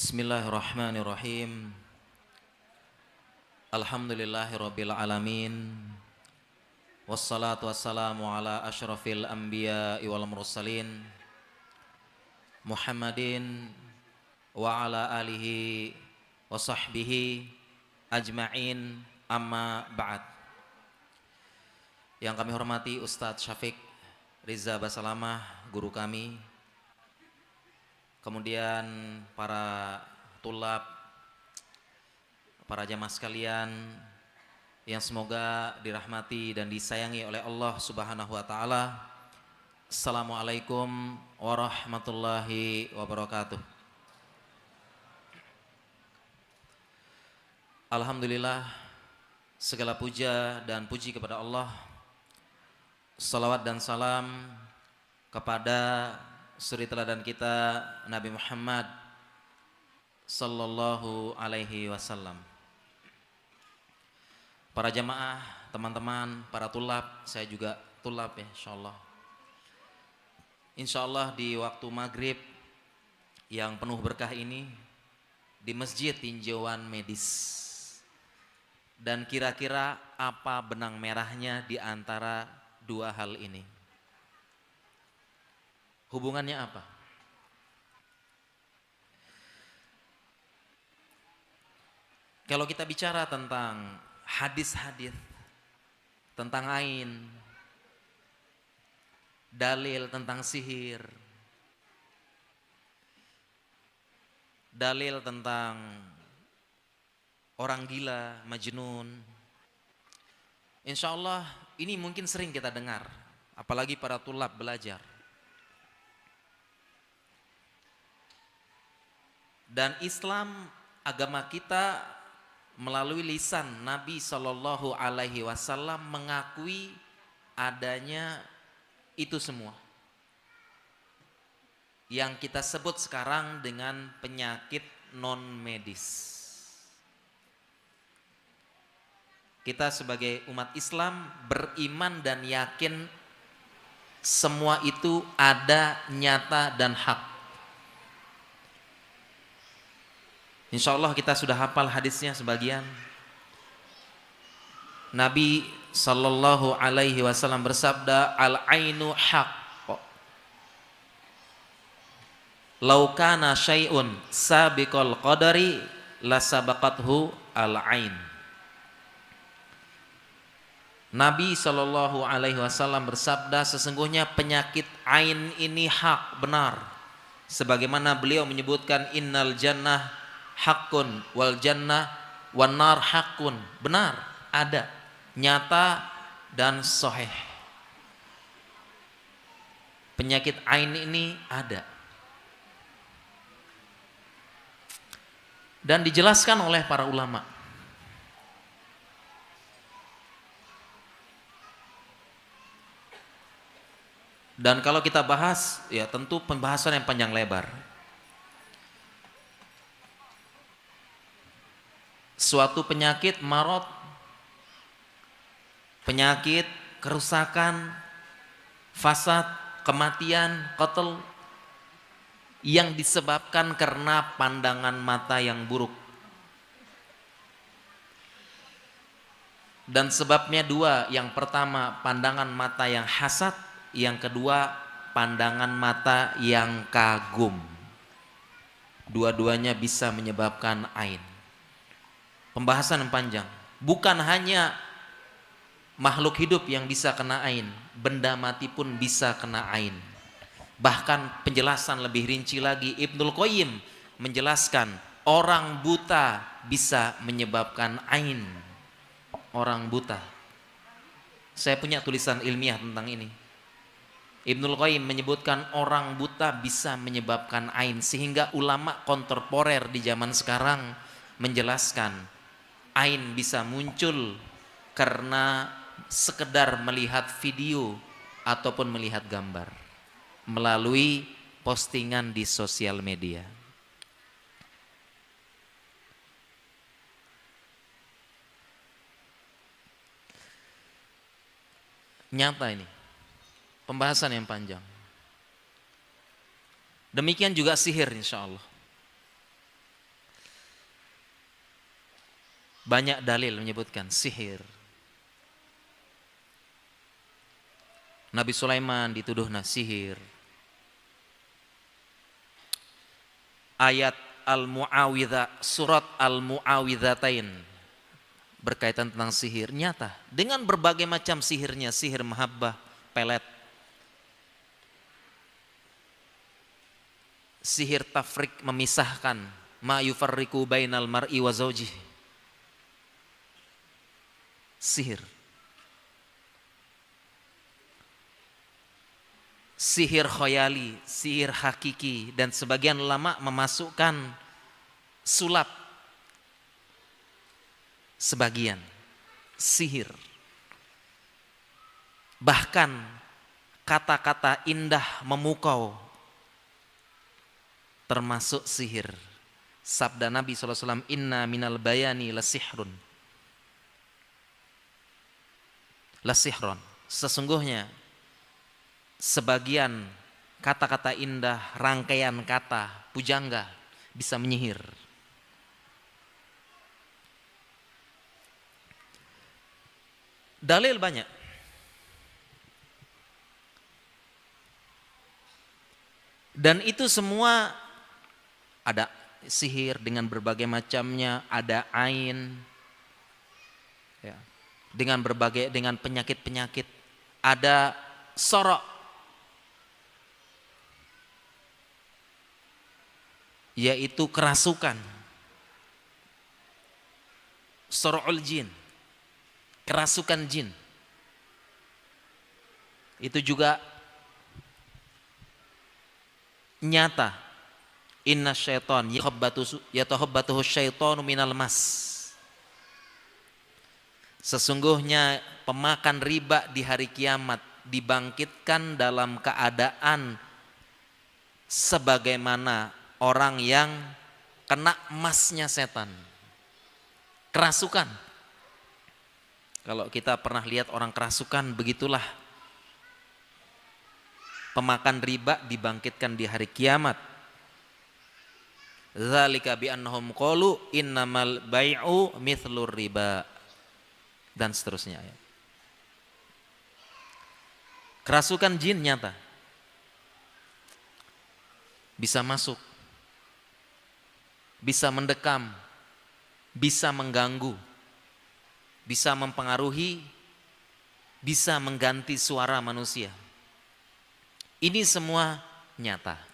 Bismillahirrahmanirrahim. Alhamdulillahirabbil alamin. Wassalatu wassalamu ala asyrafil anbiya'i wal mursalin Muhammadin wa ala alihi wa sahbihi ajma'in, amma ba'd. Yang kami hormati Ustadz Syafiq Riza Basalamah, guru kami. Kemudian para tulab, para jamaah sekalian yang semoga dirahmati dan disayangi oleh Allah Subhanahu wa taala. Assalamualaikum warahmatullahi wabarakatuh. Alhamdulillah, segala puja dan puji kepada Allah. Salawat dan salam kepada suri teladan kita Nabi Muhammad sallallahu alaihi wasallam. Para jamaah, teman-teman, para tulab, saya juga tulab ya insyaallah. Insyaallah di waktu maghrib yang penuh berkah ini di Masjid Tinjauan Medis. Dan kira-kira apa benang merahnya di antara dua hal ini? Hubungannya apa? Kalau kita bicara tentang hadis-hadis, tentang ain, dalil tentang sihir, dalil tentang orang gila, majnun, insya Allah ini mungkin sering kita dengar, apalagi para tulab belajar. Dan Islam, agama kita melalui lisan Nabi Shallallahu Alaihi Wasallam mengakui adanya itu semua yang kita sebut sekarang dengan penyakit non medis. Kita sebagai umat Islam beriman dan yakin semua itu ada, nyata dan hak. Insya Allah kita sudah hafal hadisnya sebagian. Nabi Sallallahu Alaihi Wasallam bersabda, al-ainu haq. Lau kana syai'un sabiqal qadari lasabaqathu al-ain. Nabi Sallallahu Alaihi Wasallam bersabda, sesungguhnya penyakit ain ini hak, benar. Sebagaimana beliau menyebutkan, innal jannah hakun wal jannah wan nar hakun, benar, ada, nyata dan sahih. Penyakit ain ini ada dan dijelaskan oleh para ulama. Dan kalau kita bahas, ya tentu pembahasan yang panjang lebar. Suatu penyakit marot, penyakit kerusakan, fasad, kematian, qatl yang disebabkan karena pandangan mata yang buruk. Dan sebabnya dua, yang pertama pandangan mata yang hasad, yang kedua pandangan mata yang kagum. Dua-duanya bisa menyebabkan ain. Pembahasan yang panjang. Bukan hanya makhluk hidup yang bisa kena ain, benda mati pun bisa kena ain. Bahkan penjelasan lebih rinci lagi, Ibnul Qayyim menjelaskan orang buta bisa menyebabkan ain. Orang buta. Saya punya tulisan ilmiah tentang ini. Ibnul Qayyim menyebutkan orang buta bisa menyebabkan ain, sehingga ulama kontemporer di zaman sekarang menjelaskan ain bisa muncul karena sekedar melihat video ataupun melihat gambar melalui postingan di sosial media. Nyata ini, pembahasan yang panjang. Demikian juga sihir insya Allah. Banyak dalil menyebutkan sihir. Nabi Sulaiman dituduh sihir. Ayat Al-Mu'awidhah, surat Al-Mu'awidhatain berkaitan tentang sihir nyata. Dengan berbagai macam sihirnya, sihir mahabbah, pelet, sihir tafrik, memisahkan, ma yufarriqu bainal mar'i wa zawjih, sihir. Sihir khayali, sihir hakiki, dan sebagian ulama memasukkan sulap. Sebagian sihir. Bahkan kata-kata indah memukau termasuk sihir. Sabda Nabi SAW, inna minal bayani lasihrun. Lasihron. Sesungguhnya sebagian kata-kata indah, rangkaian kata, pujangga bisa menyihir. Dalil banyak. Dan itu semua ada sihir dengan berbagai macamnya, ada ain, ya, dengan penyakit-penyakit, ada sorok, yaitu kerasukan, sor'ul jin, kerasukan jin. Itu juga nyata. Inna syaiton yatahabbatuhu syaitonu minal mas. Sesungguhnya pemakan riba di hari kiamat dibangkitkan dalam keadaan sebagaimana orang yang kena emasnya setan. Kerasukan. Kalau kita pernah lihat orang kerasukan, begitulah pemakan riba dibangkitkan di hari kiamat. Dzalika bi annahum qalu innamal bai'u mithlur riba, dan seterusnya ya. Kerasukan jin nyata. Bisa masuk, bisa mendekam, bisa mengganggu, bisa mempengaruhi, bisa mengganti suara manusia. Ini semua nyata.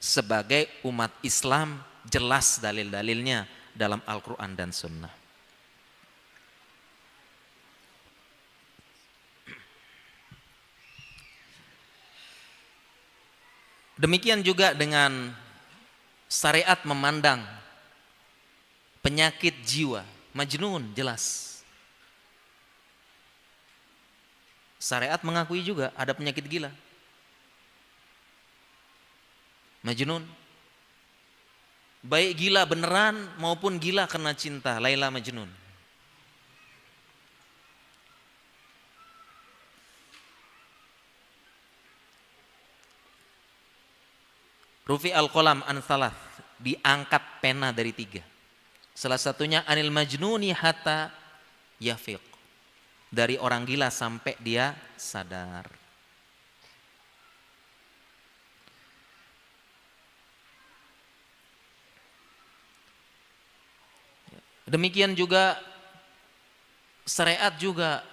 Sebagai umat Islam jelas dalil-dalilnya dalam Al-Quran dan Sunnah. Demikian juga dengan syariat memandang penyakit jiwa, majnun jelas. Syariat mengakui juga ada penyakit gila, majnun. Baik gila beneran maupun gila karena cinta, Laila Majnun. Rufi al-qalam an thalath, diangkat pena dari 3. Salah satunya anil majnuni hatta yafiq, dari orang gila sampai dia sadar. Demikian juga syariat juga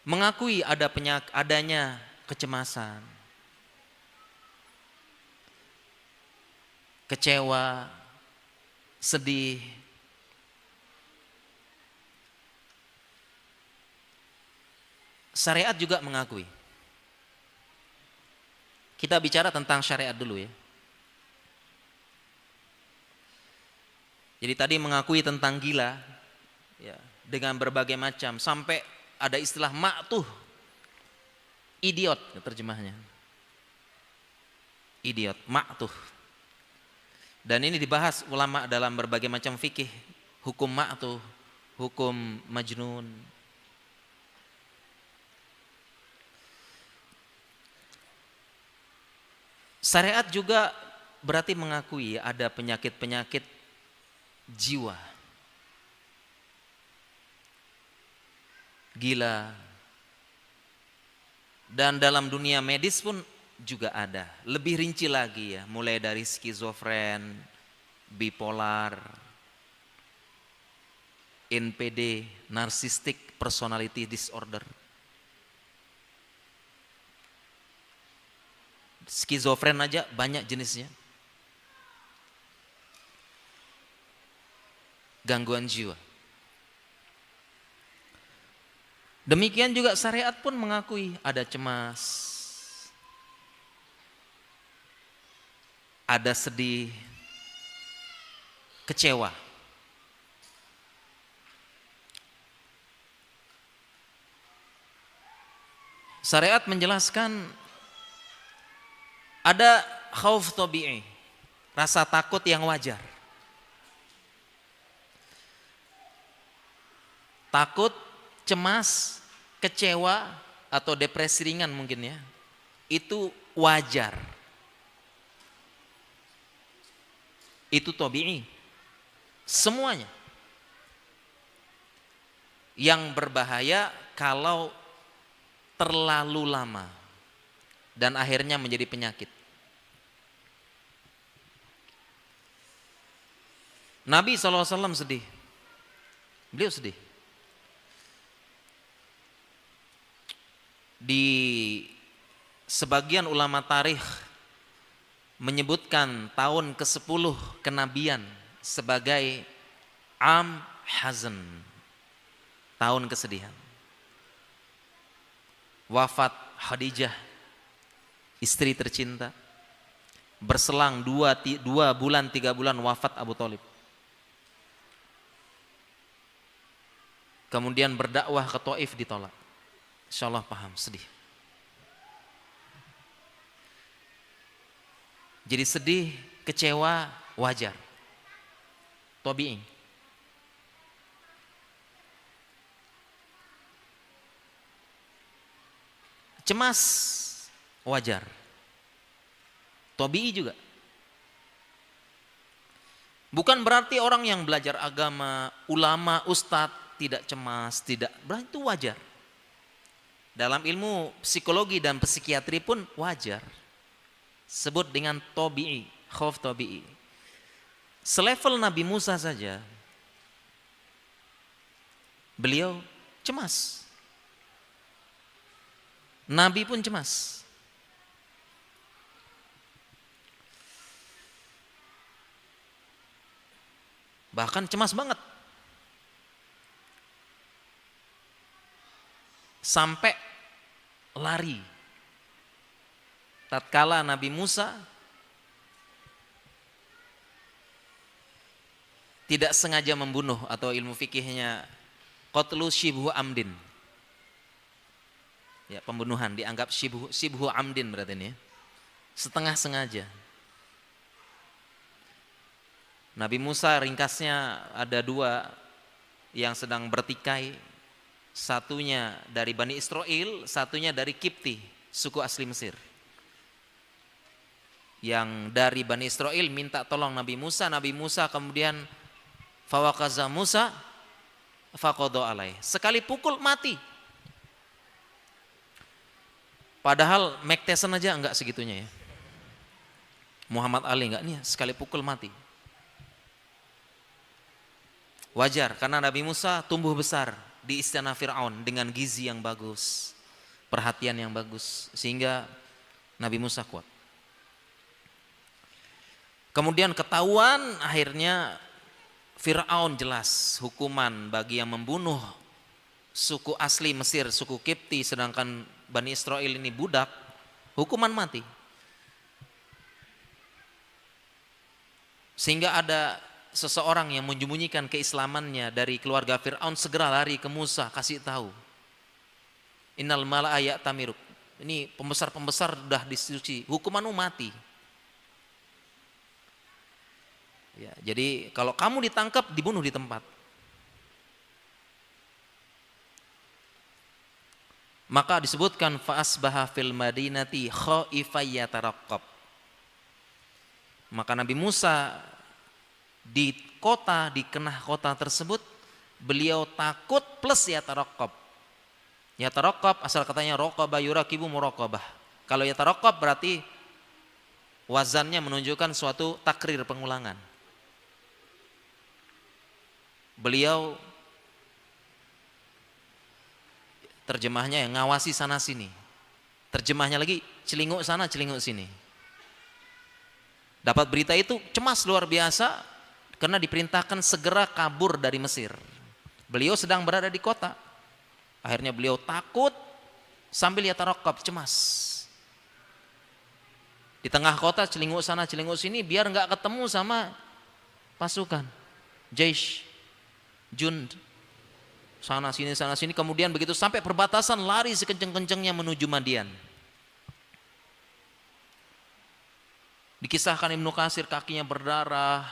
mengakui adanya kecemasan, kecewa, sedih. Syariat juga mengakui. Kita bicara tentang syariat dulu ya. Jadi tadi mengakui tentang gila ya, dengan berbagai macam, sampai ada istilah ma'tuh, idiot terjemahnya. Idiot, ma'tuh. Dan ini dibahas ulama dalam berbagai macam fikih, hukum ma'tuh, hukum majnun. Syariat juga berarti mengakui ada penyakit-penyakit jiwa. gila. Dan dalam dunia medis pun juga ada. Lebih rinci lagi ya, mulai dari skizofren, bipolar, NPD, narcissistic personality disorder. Skizofren aja banyak jenisnya. Gangguan jiwa. Demikian juga syariat pun mengakui ada cemas, ada sedih, kecewa. Syariat menjelaskan ada khauf tabi'i, rasa takut yang wajar. Takut, cemas, kecewa atau depresi ringan mungkin ya, itu wajar. Itu tabi'i. Semuanya. Yang berbahaya kalau terlalu lama dan akhirnya menjadi penyakit. Nabi SAW sedih. Beliau sedih. Di sebagian ulama tarikh menyebutkan tahun ke-10 kenabian sebagai am hazan, tahun kesedihan. Wafat Khadijah, istri tercinta. Berselang 2 bulan 3 bulan wafat Abu Thalib. Kemudian berdakwah ke Taif ditolak. Insyaallah paham, sedih. Jadi sedih, kecewa, wajar. Tabi'i. Cemas, wajar. Tabi'i juga. Bukan berarti orang yang belajar agama, ulama, ustadz tidak cemas, tidak, berarti itu wajar. Dalam ilmu psikologi dan psikiatri pun wajar. Sebut dengan tabi'i, khauf tabi'i. Selevel Nabi Musa saja, beliau cemas. Nabi pun cemas. Bahkan cemas banget. Sampai lari. Tatkala Nabi Musa tidak sengaja membunuh, atau ilmu fikihnya qatlu shibhu amdin. Ya, pembunuhan dianggap shibhu amdin berarti ini ya. Setengah sengaja. Nabi Musa ringkasnya ada 2 yang sedang bertikai. Satunya dari Bani Israel, satunya dari Kipti, suku asli Mesir. Yang dari Bani Israel minta tolong Nabi Musa kemudian fawakaza Musa faqadha alaih. Sekali pukul mati. Padahal Mike Tyson aja enggak segitunya ya. Muhammad Ali enggak nih, sekali pukul mati. Wajar karena Nabi Musa tumbuh besar di istana Fir'aun dengan gizi yang bagus, perhatian yang bagus, sehingga Nabi Musa kuat. Kemudian ketahuan, akhirnya Fir'aun jelas hukuman bagi yang membunuh suku asli Mesir, suku Kipti, sedangkan Bani Israel ini budak, hukuman mati. Sehingga ada seseorang yang menyembunyikan keislamannya dari keluarga Fir'aun segera lari ke Musa, kasih tahu. Innal mala'a ya'tamiruk. Ini pembesar-pembesar sudah disetujui, hukumanmu mati. Ya, jadi kalau kamu ditangkap, dibunuh di tempat. Maka disebutkan fa'asbaha fil madinati khaifan yataraqqab. Maka Nabi Musa di kota, di kenah kota tersebut, beliau takut plus yataraqqab, Yataraqqab asal katanya raqaba yuraqibu muraqabah. Kalau yataraqqab berarti wazannya menunjukkan suatu takrir, pengulangan. Beliau terjemahnya yang ngawasi sana sini. Terjemahnya lagi celinguk sana celinguk sini. Dapat berita itu cemas luar biasa karena diperintahkan segera kabur dari Mesir. Beliau sedang berada di kota. Akhirnya beliau takut sambil yataraqqab, cemas. Di tengah kota celinguk sana celinguk sini biar nggak ketemu sama pasukan. Jaish, Jund, sana sini, kemudian begitu sampai perbatasan lari sekenceng-kencengnya menuju Madian. Dikisahkan Ibnu Katsir kakinya berdarah,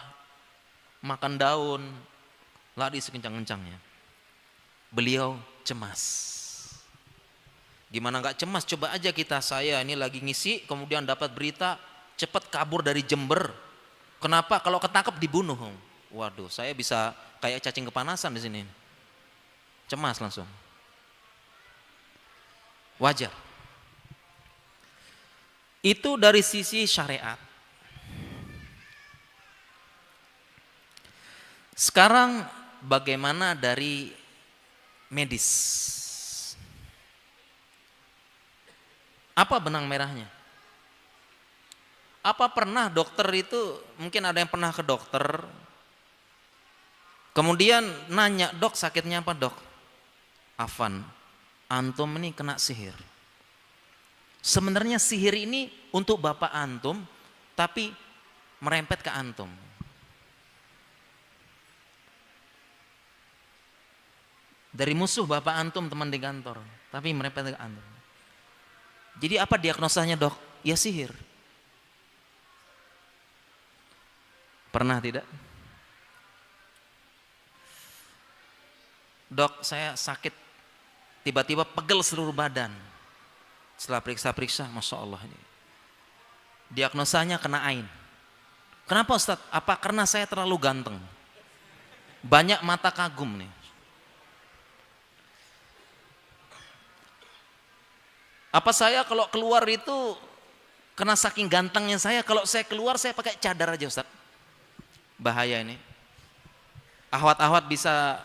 makan daun, lari sekencang-kencangnya. Beliau cemas. Gimana nggak cemas? Coba aja kita, saya ini lagi ngisi, kemudian dapat berita cepat kabur dari Jember. Kenapa? Kalau ketangkep dibunuh. Waduh, saya bisa kayak cacing kepanasan di sini. Cemas langsung. Wajar. Itu dari sisi syariat. Sekarang bagaimana dari medis? Apa benang merahnya? Apa pernah dokter itu, mungkin ada yang pernah ke dokter, kemudian nanya, dok sakitnya apa dok? Afan, antum ini kena sihir. Sebenarnya sihir ini untuk bapak antum, tapi merempet ke antum. Dari musuh bapak antum, teman di kantor, tapi merempet ke antum. Jadi apa diagnosanya dok? Ya sihir. Pernah tidak? Dok, saya sakit, tiba-tiba pegel seluruh badan. Setelah periksa-periksa, Masya Allah ini. Diagnosanya kena ain. Kenapa Ustaz? Apa karena saya terlalu ganteng? Banyak mata kagum nih. Apa saya kalau keluar itu karena saking gantengnya saya, kalau saya keluar saya pakai cadar aja Ustaz? Bahaya ini. Ahwat-ahwat bisa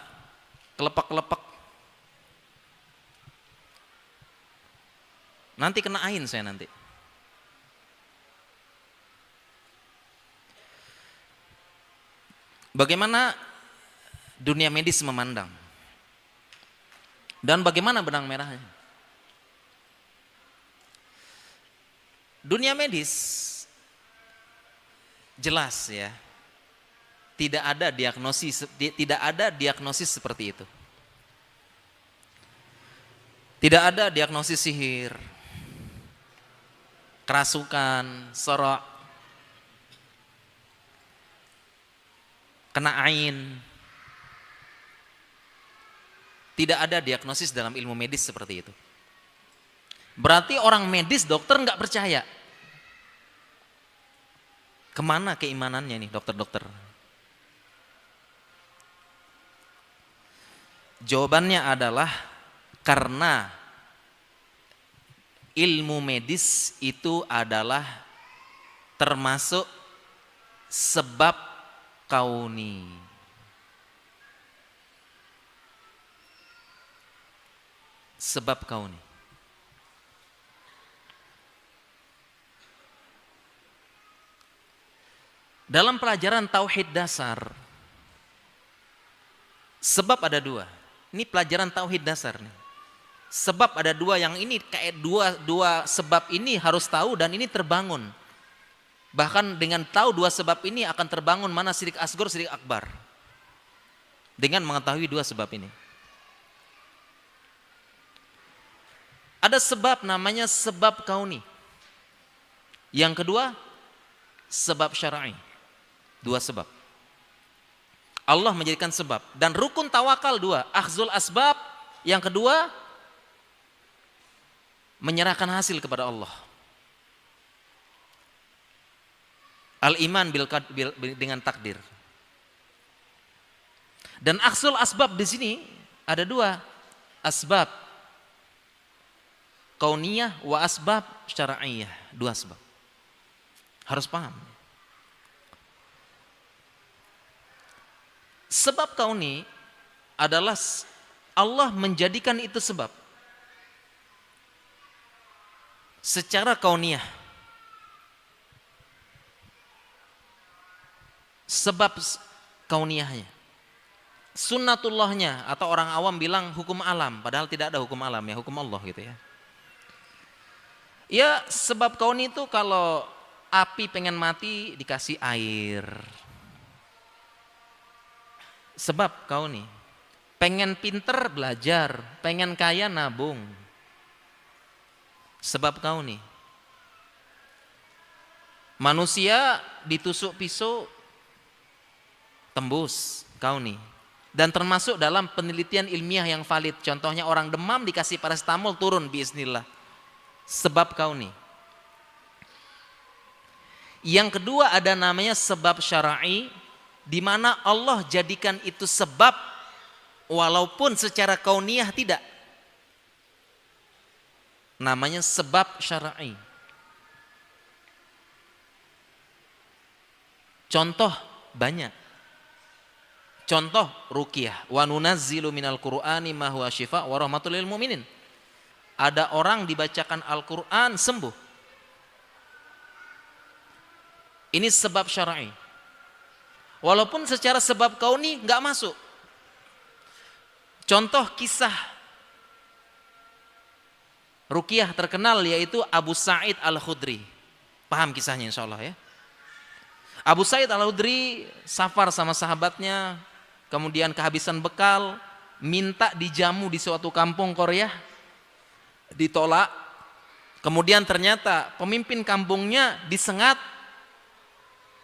kelepek-kelepek. Nanti kena ain saya nanti. Bagaimana dunia medis memandang? Dan bagaimana benang merahnya? Dunia medis jelas ya, tidak ada diagnosis seperti itu. Tidak ada diagnosis sihir, kerasukan, sorok, kena ain. Tidak ada diagnosis dalam ilmu medis seperti itu. Berarti orang medis, dokter nggak percaya. Kemana keimanannya nih dokter-dokter? Jawabannya adalah karena ilmu medis itu adalah termasuk sebab kauni. Sebab kauni. Dalam pelajaran tauhid dasar, sebab ada dua. Ini pelajaran tauhid dasar nih. Sebab ada dua, yang ini kayak dua sebab ini harus tahu dan ini terbangun. Bahkan dengan tahu dua sebab ini akan terbangun mana syirik asghar, syirik akbar. Dengan mengetahui dua sebab ini. Ada sebab namanya sebab kauni. Yang kedua, sebab syar'i. Dua sebab. Allah menjadikan sebab. Dan rukun tawakal dua. Akhzul asbab. Yang kedua, menyerahkan hasil kepada Allah. Al-iman dengan takdir. Dan akhzul asbab di sini ada dua asbab. kauniyah wa asbab syar'iyyah. Dua sebab. Harus paham. Sebab kauni adalah Allah menjadikan itu sebab. Secara kauniyah. Sebab kauniyahnya. Sunnatullahnya, atau orang awam bilang hukum alam, padahal tidak ada hukum alam ya, hukum Allah gitu ya. Ya, sebab kauni itu kalau api pengen mati dikasih air. Sebab kauni. Pengen pinter belajar, pengen kaya nabung. Sebab kauni. Manusia ditusuk pisau tembus, kauni. Dan termasuk dalam penelitian ilmiah yang valid. Contohnya orang demam dikasih paracetamol turun biiznillah. Sebab kauni. Yang kedua ada namanya sebab syar'i, di mana Allah jadikan itu sebab walaupun secara kauniyah tidak. Namanya sebab syar'i. Contoh banyak. Contoh ruqyah, wa nunazzilu minal qur'ani ma huwa syifa wa rahmatul lil mu'minin. Ada orang dibacakan Al-Qur'an sembuh. Ini sebab syar'i. Walaupun secara sebab kauni enggak masuk. Contoh kisah ruqyah terkenal yaitu Abu Sa'id Al-Khudri. Paham kisahnya insyaallah ya. Abu Sa'id Al-Khudri safar sama sahabatnya, kemudian kehabisan bekal, minta dijamu di suatu kampung Korea, ditolak. Kemudian ternyata pemimpin kampungnya disengat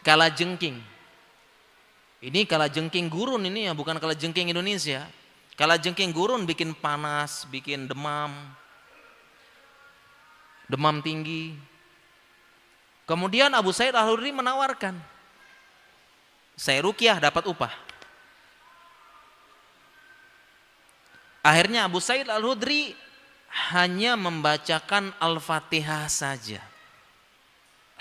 kalajengking. Ini kalajengking gurun ini ya, bukan kalajengking Indonesia. Kalajengking gurun bikin panas, bikin demam. Demam tinggi. Kemudian Abu Sa'id Al-Khudri menawarkan, saya ruqyah dapat upah. Akhirnya Abu Sa'id Al-Khudri hanya membacakan Al-Fatihah saja.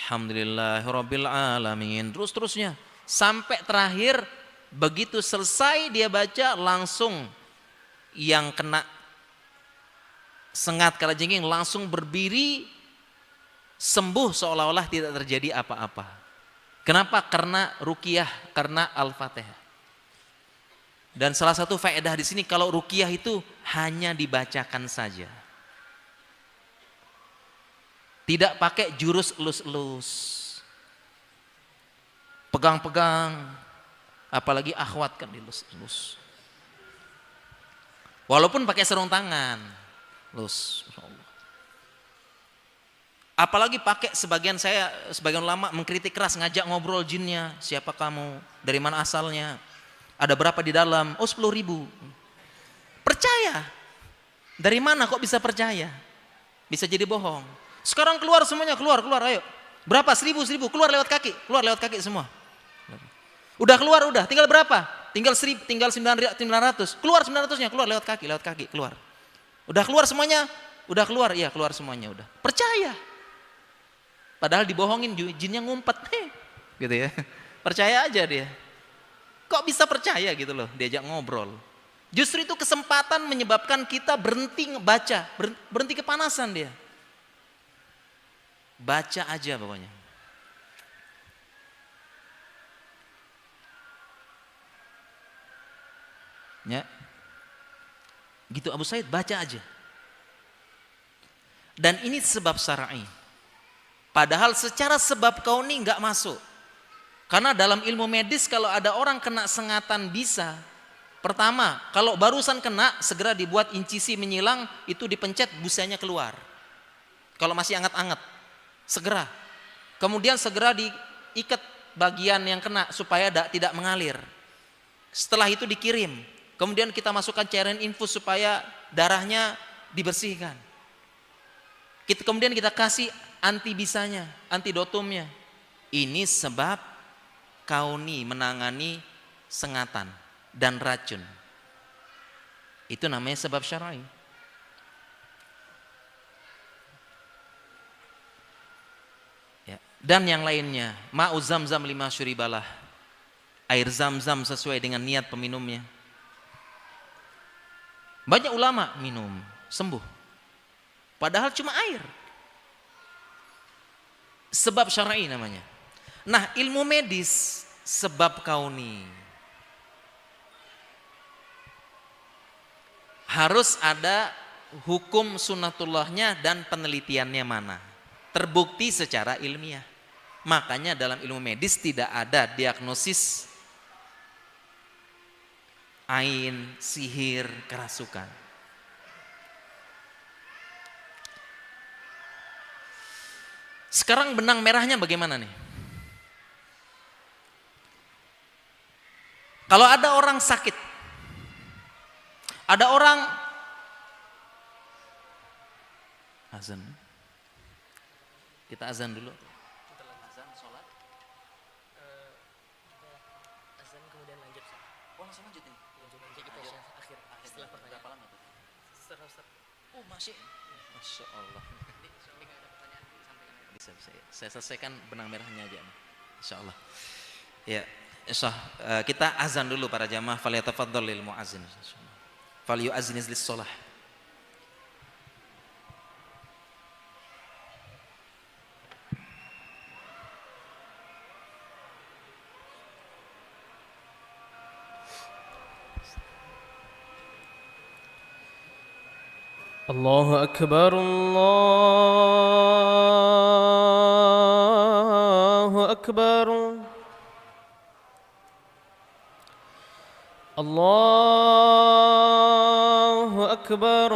Alhamdulillahirabbil alamin. Terus-terusnya sampai terakhir, begitu selesai dia baca langsung yang kena sengat kalajengking langsung berdiri sembuh seolah-olah tidak terjadi apa-apa. Kenapa? Karena ruqyah, karena Al-Fatihah. Dan salah satu faedah di sini kalau ruqyah itu hanya dibacakan saja. Tidak pakai jurus elus-elus. Pegang-pegang, apalagi akhwat kan dilus-elus. Walaupun pakai sarung tangan, lus. Apalagi pakai sebagian ulama mengkritik keras, ngajak ngobrol jinnya, siapa kamu, dari mana asalnya, ada berapa di dalam, oh 10.000. Percaya, dari mana kok bisa percaya, bisa jadi bohong. Sekarang keluar semuanya, keluar ayo, berapa, 1.000, keluar lewat kaki semua. Udah keluar, udah, tinggal berapa, tinggal 900, keluar 900-nya, keluar lewat kaki, keluar. Udah keluar semuanya, udah keluar, iya keluar semuanya udah. Percaya. Padahal dibohongin, jinnya ngumpet, gitu ya. Percaya aja dia. Kok bisa percaya gitu loh, diajak ngobrol. Justru itu kesempatan menyebabkan kita berhenti baca, berhenti kepanasan dia. Baca aja pokoknya. Ya. Gitu Abu Sa'id, baca aja. Dan ini sebab syar'i. Padahal secara sebab kauni enggak masuk. Karena dalam ilmu medis kalau ada orang kena sengatan bisa. Pertama, kalau barusan kena segera dibuat incisi menyilang, itu dipencet busanya keluar. Kalau masih anget-anget, segera. Kemudian segera diikat bagian yang kena supaya tidak mengalir. Setelah itu dikirim. Kemudian kita masukkan cairan infus supaya darahnya dibersihkan. Kemudian kita kasih antibisanya, antidotumnya. Ini sebab kauni menangani sengatan dan racun. Itu namanya sebab syar'i. dan yang lainnya. Ma'u zamzam lima syuribalah, air zam-zam sesuai dengan niat peminumnya. Banyak ulama minum sembuh, padahal cuma air. Sebab syar'i namanya. Nah, ilmu medis sebab kauni. Harus ada hukum sunnatullahnya dan penelitiannya mana. Terbukti secara ilmiah. Makanya dalam ilmu medis tidak ada diagnosis ain, sihir, kerasukan. Sekarang benang merahnya bagaimana nih? Kalau ada orang sakit, ada orang azan, kita azan dulu. Setelah azan, sholat, azan kemudian lanjut. Oh langsung lanjut nih? Lanjut kita akhir setelah pertanyaan. Berapa lama tuh? Oh masih, masya Allah. Bisa, saya selesaikan benang merahnya aja, insya Allah. Ya, kita azan dulu para jamaah. Falyatafaddal lil muazzin. Falyu'azziniz lis shalah. الله أكبر الله أكبر الله أكبر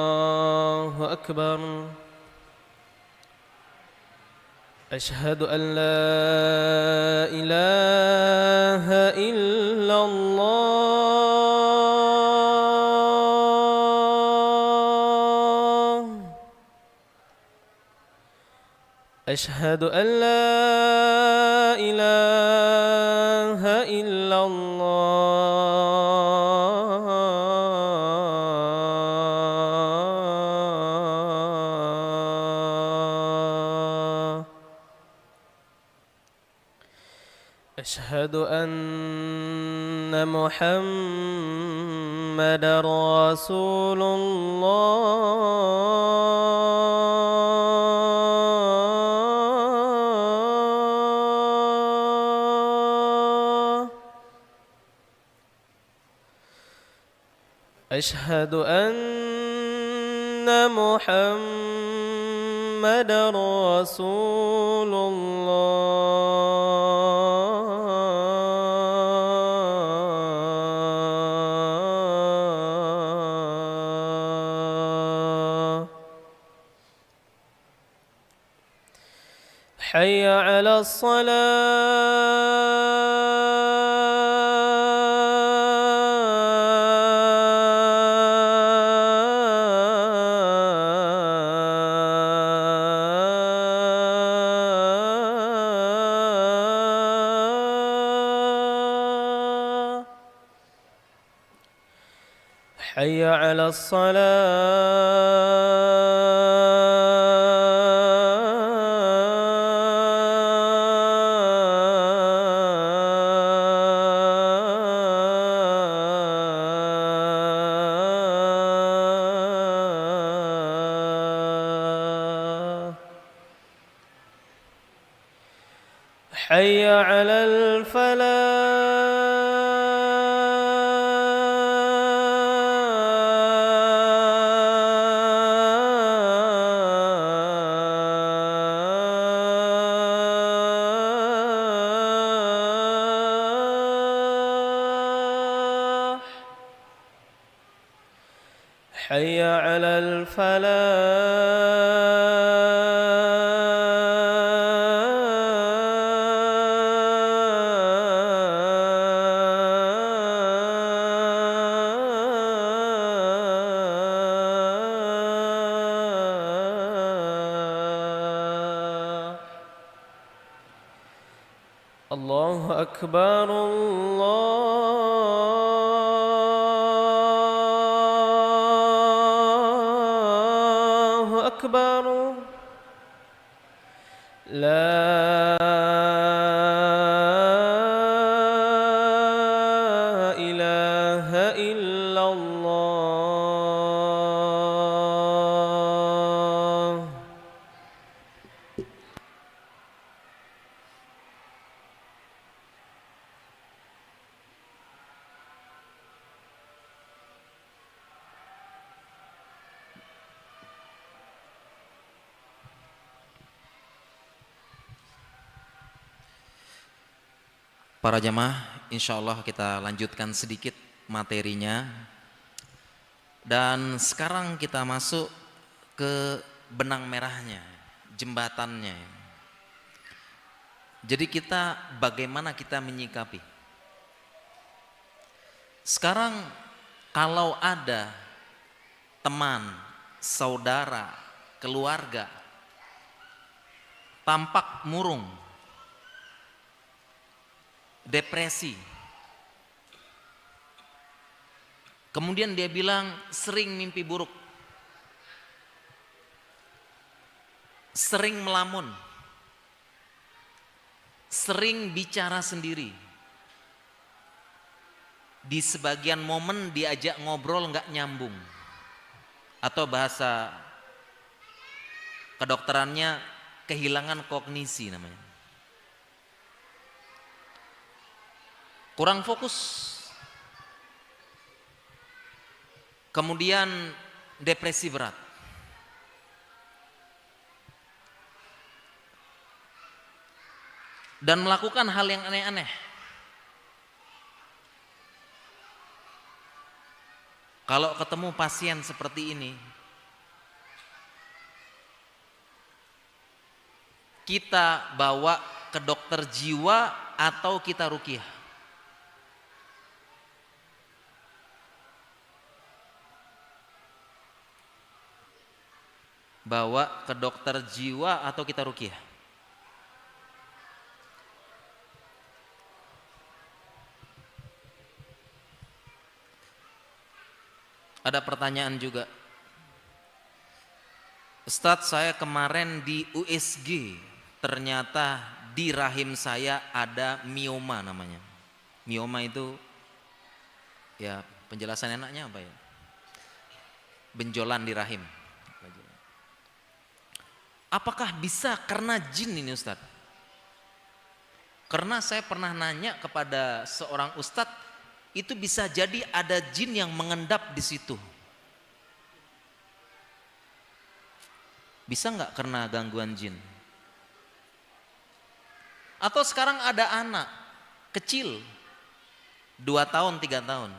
الله أكبر أشهد أن لا إله إلا الله أشهد أن لا إله إلا الله أشهد أن محمدا رسول الله أشهد أن محمدا رسول الله حي على الصلاة حي على الصلاة حي على الفلاح حي على الفلاح الله أكبر الله أكبر لا إله إلا الله. Para jamaah, insya Allah kita lanjutkan sedikit materinya. Dan sekarang kita masuk ke benang merahnya, jembatannya. Jadi kita bagaimana kita menyikapi. Sekarang kalau ada teman, saudara, keluarga tampak murung, depresi, kemudian dia bilang sering mimpi buruk, sering melamun, sering bicara sendiri, di sebagian momen diajak ngobrol nggak nyambung, atau bahasa kedokterannya kehilangan kognisi namanya. Kurang fokus, kemudian depresi berat. Dan melakukan hal yang aneh-aneh. Kalau ketemu pasien seperti ini, kita bawa ke dokter jiwa atau kita ruqyah? Bawa ke dokter jiwa atau kita ruqyah? Ada pertanyaan juga, Ustadz, saya kemarin di USG ternyata di rahim saya ada mioma namanya. Mioma itu ya penjelasan enaknya apa ya? Benjolan di rahim. Apakah bisa karena jin ini Ustadz? Karena saya pernah nanya kepada seorang ustadz, itu bisa jadi ada jin yang mengendap di situ. Bisa nggak karena gangguan jin? Atau sekarang ada anak kecil 2 tahun 3 tahun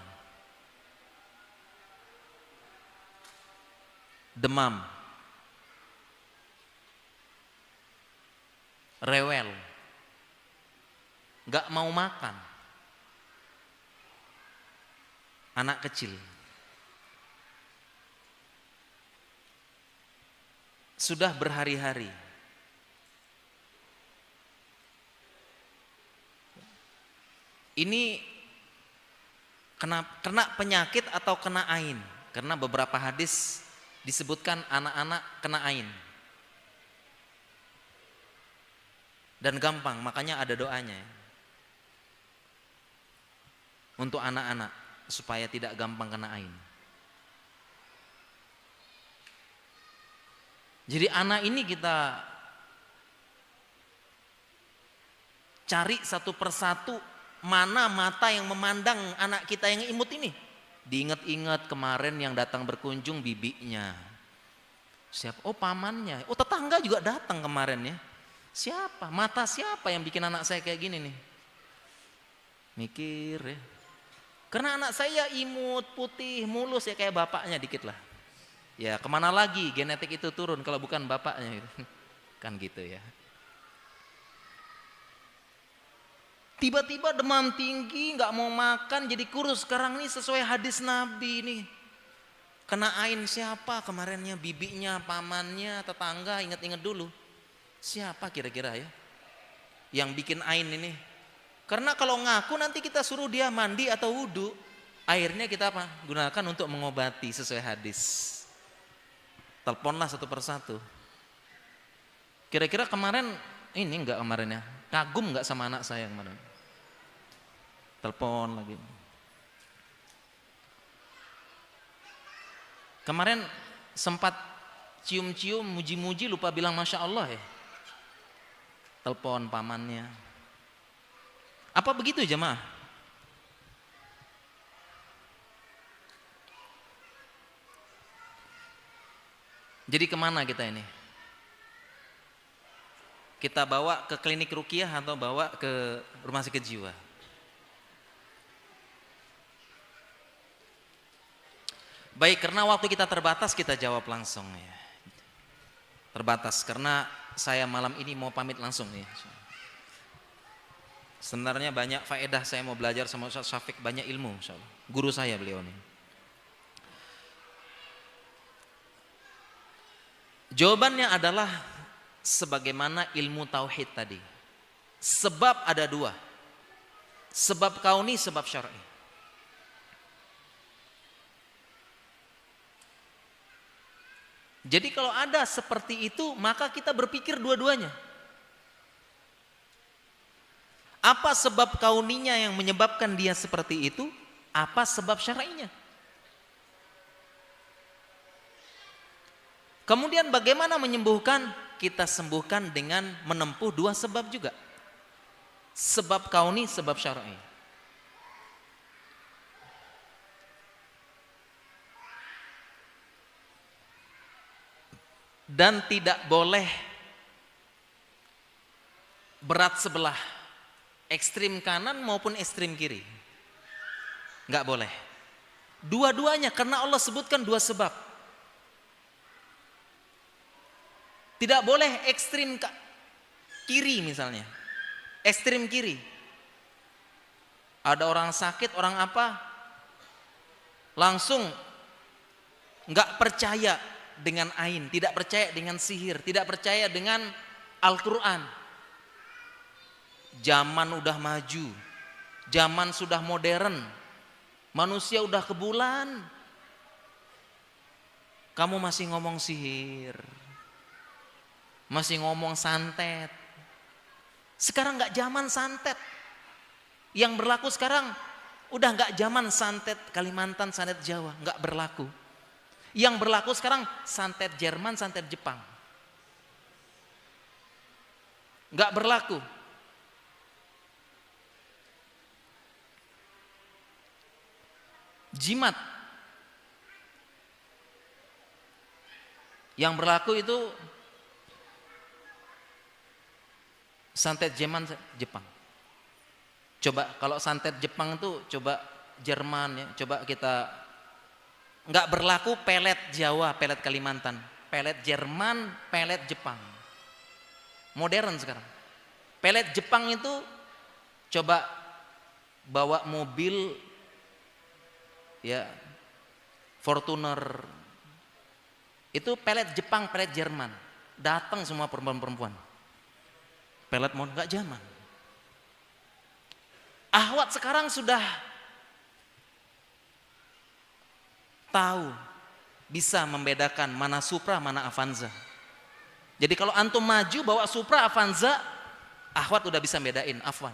demam, rewel, gak mau makan, anak kecil, sudah berhari-hari. Ini kena penyakit atau kena ain? Karena beberapa hadis disebutkan anak-anak kena ain. Dan gampang, makanya ada doanya untuk anak-anak supaya tidak gampang kena ain. Jadi anak ini kita cari satu persatu, mana mata yang memandang anak kita yang imut ini. Diingat-ingat kemarin yang datang berkunjung bibinya. Siapa? Oh pamannya. Oh tetangga juga datang kemarin ya. Siapa? Mata siapa yang bikin anak saya kayak gini nih? Mikir ya. Karena anak saya imut, putih, mulus ya kayak bapaknya dikit lah. Ya kemana lagi genetik itu turun kalau bukan bapaknya gitu. Kan gitu ya. Tiba-tiba demam tinggi, nggak mau makan, jadi kurus. Sekarang nih sesuai hadis Nabi nih. Kena ain siapa kemarinnya? Bibinya, pamannya, tetangga, ingat-ingat dulu. Siapa kira-kira ya yang bikin ain ini? Karena kalau ngaku nanti kita suruh dia mandi atau wudhu, airnya kita apa? Gunakan untuk mengobati sesuai hadis. teleponlah satu persatu. Kira-kira kemarin ini enggak kemarin ya, kagum enggak sama anak saya kemarin? Telepon lagi. Kemarin sempat cium-cium, muji-muji, lupa bilang Masya Allah ya. Telepon pamannya. Apa begitu jemaah? Jadi kemana kita ini? Kita bawa ke klinik ruqyah atau bawa ke rumah sakit jiwa? Baik, karena waktu kita terbatas, kita jawab langsung ya. Terbatas karena saya malam ini mau pamit langsung ya. Sebenarnya banyak faedah, saya mau belajar sama Ustaz Syafiq, banyak ilmu insyaallah. Guru saya beliau nih. Jawabannya adalah sebagaimana ilmu tauhid tadi. Sebab ada dua. Sebab kauni, sebab syar'i. Jadi kalau ada seperti itu, maka kita berpikir dua-duanya. Apa sebab kauninya yang menyebabkan dia seperti itu? Apa sebab syar'inya? Kemudian bagaimana menyembuhkan? Kita sembuhkan dengan menempuh dua sebab juga. Sebab kauni, sebab syar'i. Dan tidak boleh berat sebelah, ekstrim kanan maupun ekstrim kiri. Enggak boleh. Dua-duanya, karena Allah sebutkan dua sebab. Tidak boleh ekstrim kiri misalnya. Ekstrim kiri. Ada orang sakit, orang apa, langsung enggak percaya dengan ain, tidak percaya dengan sihir, tidak percaya dengan Al-Quran. Zaman udah maju, zaman sudah modern, manusia udah ke bulan, kamu masih ngomong sihir, masih ngomong santet. Sekarang nggak zaman santet. Yang berlaku sekarang udah nggak zaman santet Kalimantan, santet Jawa, nggak berlaku. Yang berlaku sekarang santet Jerman, santet Jepang. Nggak berlaku. Jimat. Yang berlaku itu santet Jerman, Jepang. Coba kalau santet Jepang itu coba Jerman ya, coba kita. Nggak berlaku pelet Jawa, pelet Kalimantan, pelet Jerman, pelet Jepang. Modern sekarang. Pelet Jepang itu coba bawa mobil ya Fortuner. Itu pelet Jepang, pelet Jerman. Datang semua perempuan-perempuan. Pelet mau nggak zaman. Ahwat sekarang sudah tahu, bisa membedakan mana Supra, mana Avanza. Jadi kalau antum maju bawa Supra, Avanza, ahwat udah bisa bedain, afwan.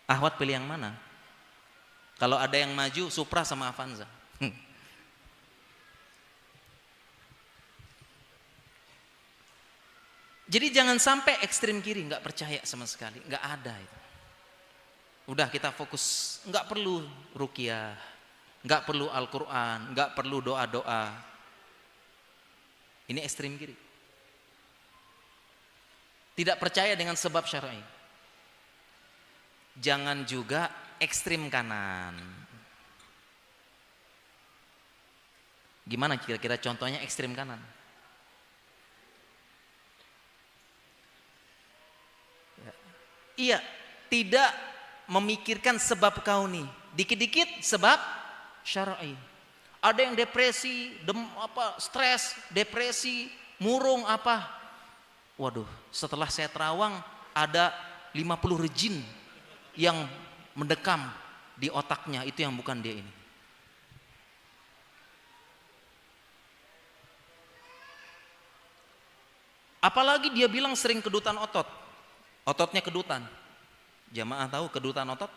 Ahwat pilih yang mana? Kalau ada yang maju Supra sama Avanza. Jadi jangan sampai ekstrim kiri, nggak percaya sama sekali, nggak ada itu. Udah kita fokus, nggak perlu ruqyah, nggak perlu Al-Quran, nggak perlu doa-doa. Ini ekstrim kiri. Tidak percaya dengan sebab syar'i. Jangan juga ekstrim kanan. Gimana kira-kira contohnya ekstrim kanan? Iya, tidak memikirkan sebab kauni, dikit-dikit sebab syar'i. Ada yang depresi, stres, depresi, murung apa. Waduh, setelah saya terawang ada 50 rejim yang mendekam di otaknya, itu yang bukan dia ini. Apalagi dia bilang sering kedutan otot. Ototnya kedutan. Jamaah tahu kedutan otot?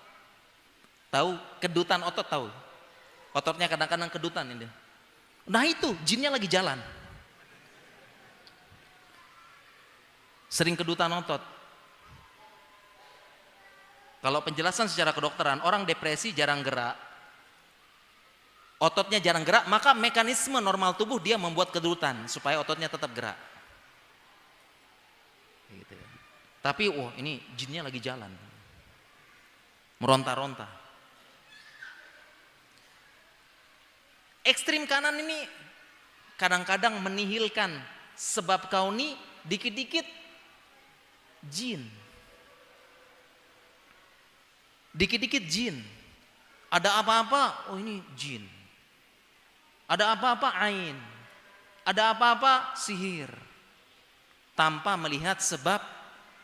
Tahu kedutan otot tahu? Ototnya kadang-kadang kedutan ini. Nah itu jinnya lagi jalan. Sering kedutan otot. Kalau penjelasan secara kedokteran, orang depresi jarang gerak, ototnya jarang gerak, maka mekanisme normal tubuh dia membuat kedutan supaya ototnya tetap gerak. Gitu. Tapi wah ini jinnya lagi jalan, meronta-ronta. Ekstrim kanan ini kadang-kadang menihilkan sebab kauni, dikit-dikit jin. Dikit-dikit jin. Ada apa-apa, oh ini jin. Ada apa-apa ain. Ada apa-apa sihir. Tanpa melihat sebab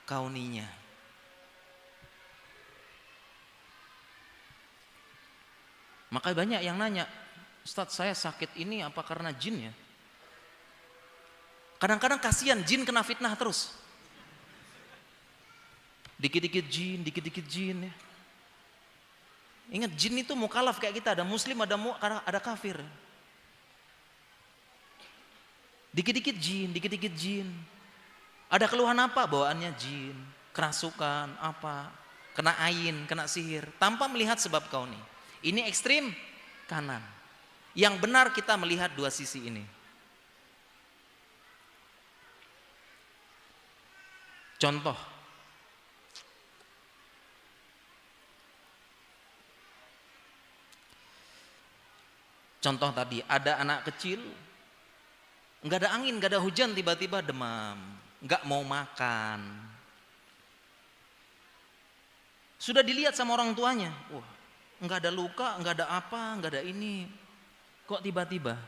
kauninya. Maka banyak yang nanya, Ustadz saya sakit ini apa karena jin ya? Kadang-kadang kasihan jin kena fitnah terus. Dikit-dikit jin ya. Ingat jin itu mukalaf kayak kita, ada muslim, ada kafir. Dikit-dikit jin. Ada keluhan apa? Bawaannya jin, kerasukan, apa, kena ain, kena sihir, tanpa melihat sebab kauni. Ini ekstrim kanan. Yang benar kita melihat dua sisi ini. Contoh. Contoh tadi, ada anak kecil, nggak ada angin, nggak ada hujan, tiba-tiba demam, nggak mau makan. Sudah dilihat sama orang tuanya, wah, nggak ada luka, nggak ada apa, nggak ada ini, kok tiba-tiba?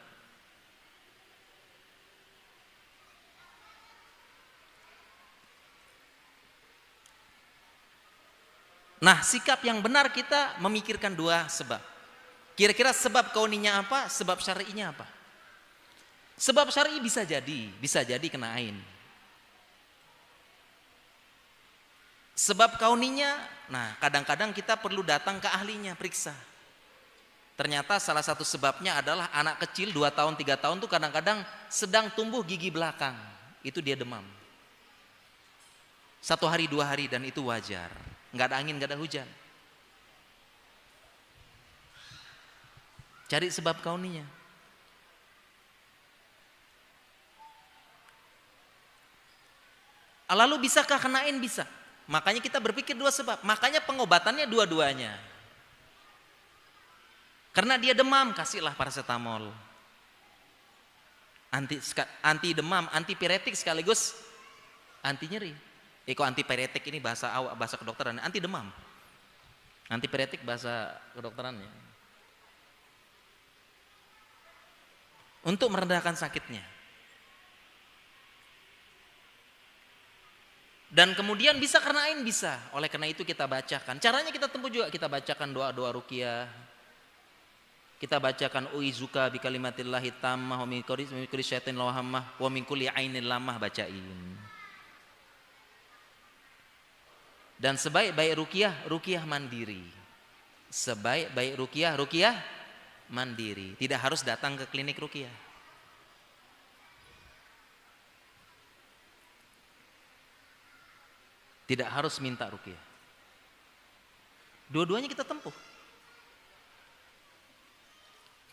Nah, sikap yang benar kita memikirkan dua sebab. Kira-kira sebab kauninya apa, sebab syar'inya apa? Sebab syar'i bisa jadi kena ain. Sebab kauninya, nah kadang-kadang kita perlu datang ke ahlinya, periksa. Ternyata salah satu sebabnya adalah anak kecil 2 tahun, 3 tahun tuh kadang-kadang sedang tumbuh gigi belakang. Itu dia demam. 1 hari, 2 hari dan itu wajar. Nggak ada angin, nggak ada hujan. Cari sebab kauninya. Lalu bisakah kenain? Bisa. Makanya kita berpikir dua sebab. Makanya pengobatannya dua-duanya. Karena dia demam, kasihlah paracetamol. Anti demam, antipiretik sekaligus anti nyeri. Kok antipiretik ini bahasa kedokteran, anti demam. Antipiretik bahasa kedokterannya. Untuk meredakan sakitnya. Dan kemudian bisa karena ain, bisa. Oleh karena itu kita bacakan. Caranya kita tempuh juga, kita bacakan doa-doa ruqyah. Kita bacakan uizuka bi kalimatillahi tammah wa min kulli syaitin lawahamah wa min kulli ainin lamah, bacain. Dan sebaik-baik ruqyah mandiri. Sebaik-baik ruqyah mandiri, tidak harus datang ke klinik ruqyah. Tidak harus minta ruqyah. Dua-duanya kita tempuh.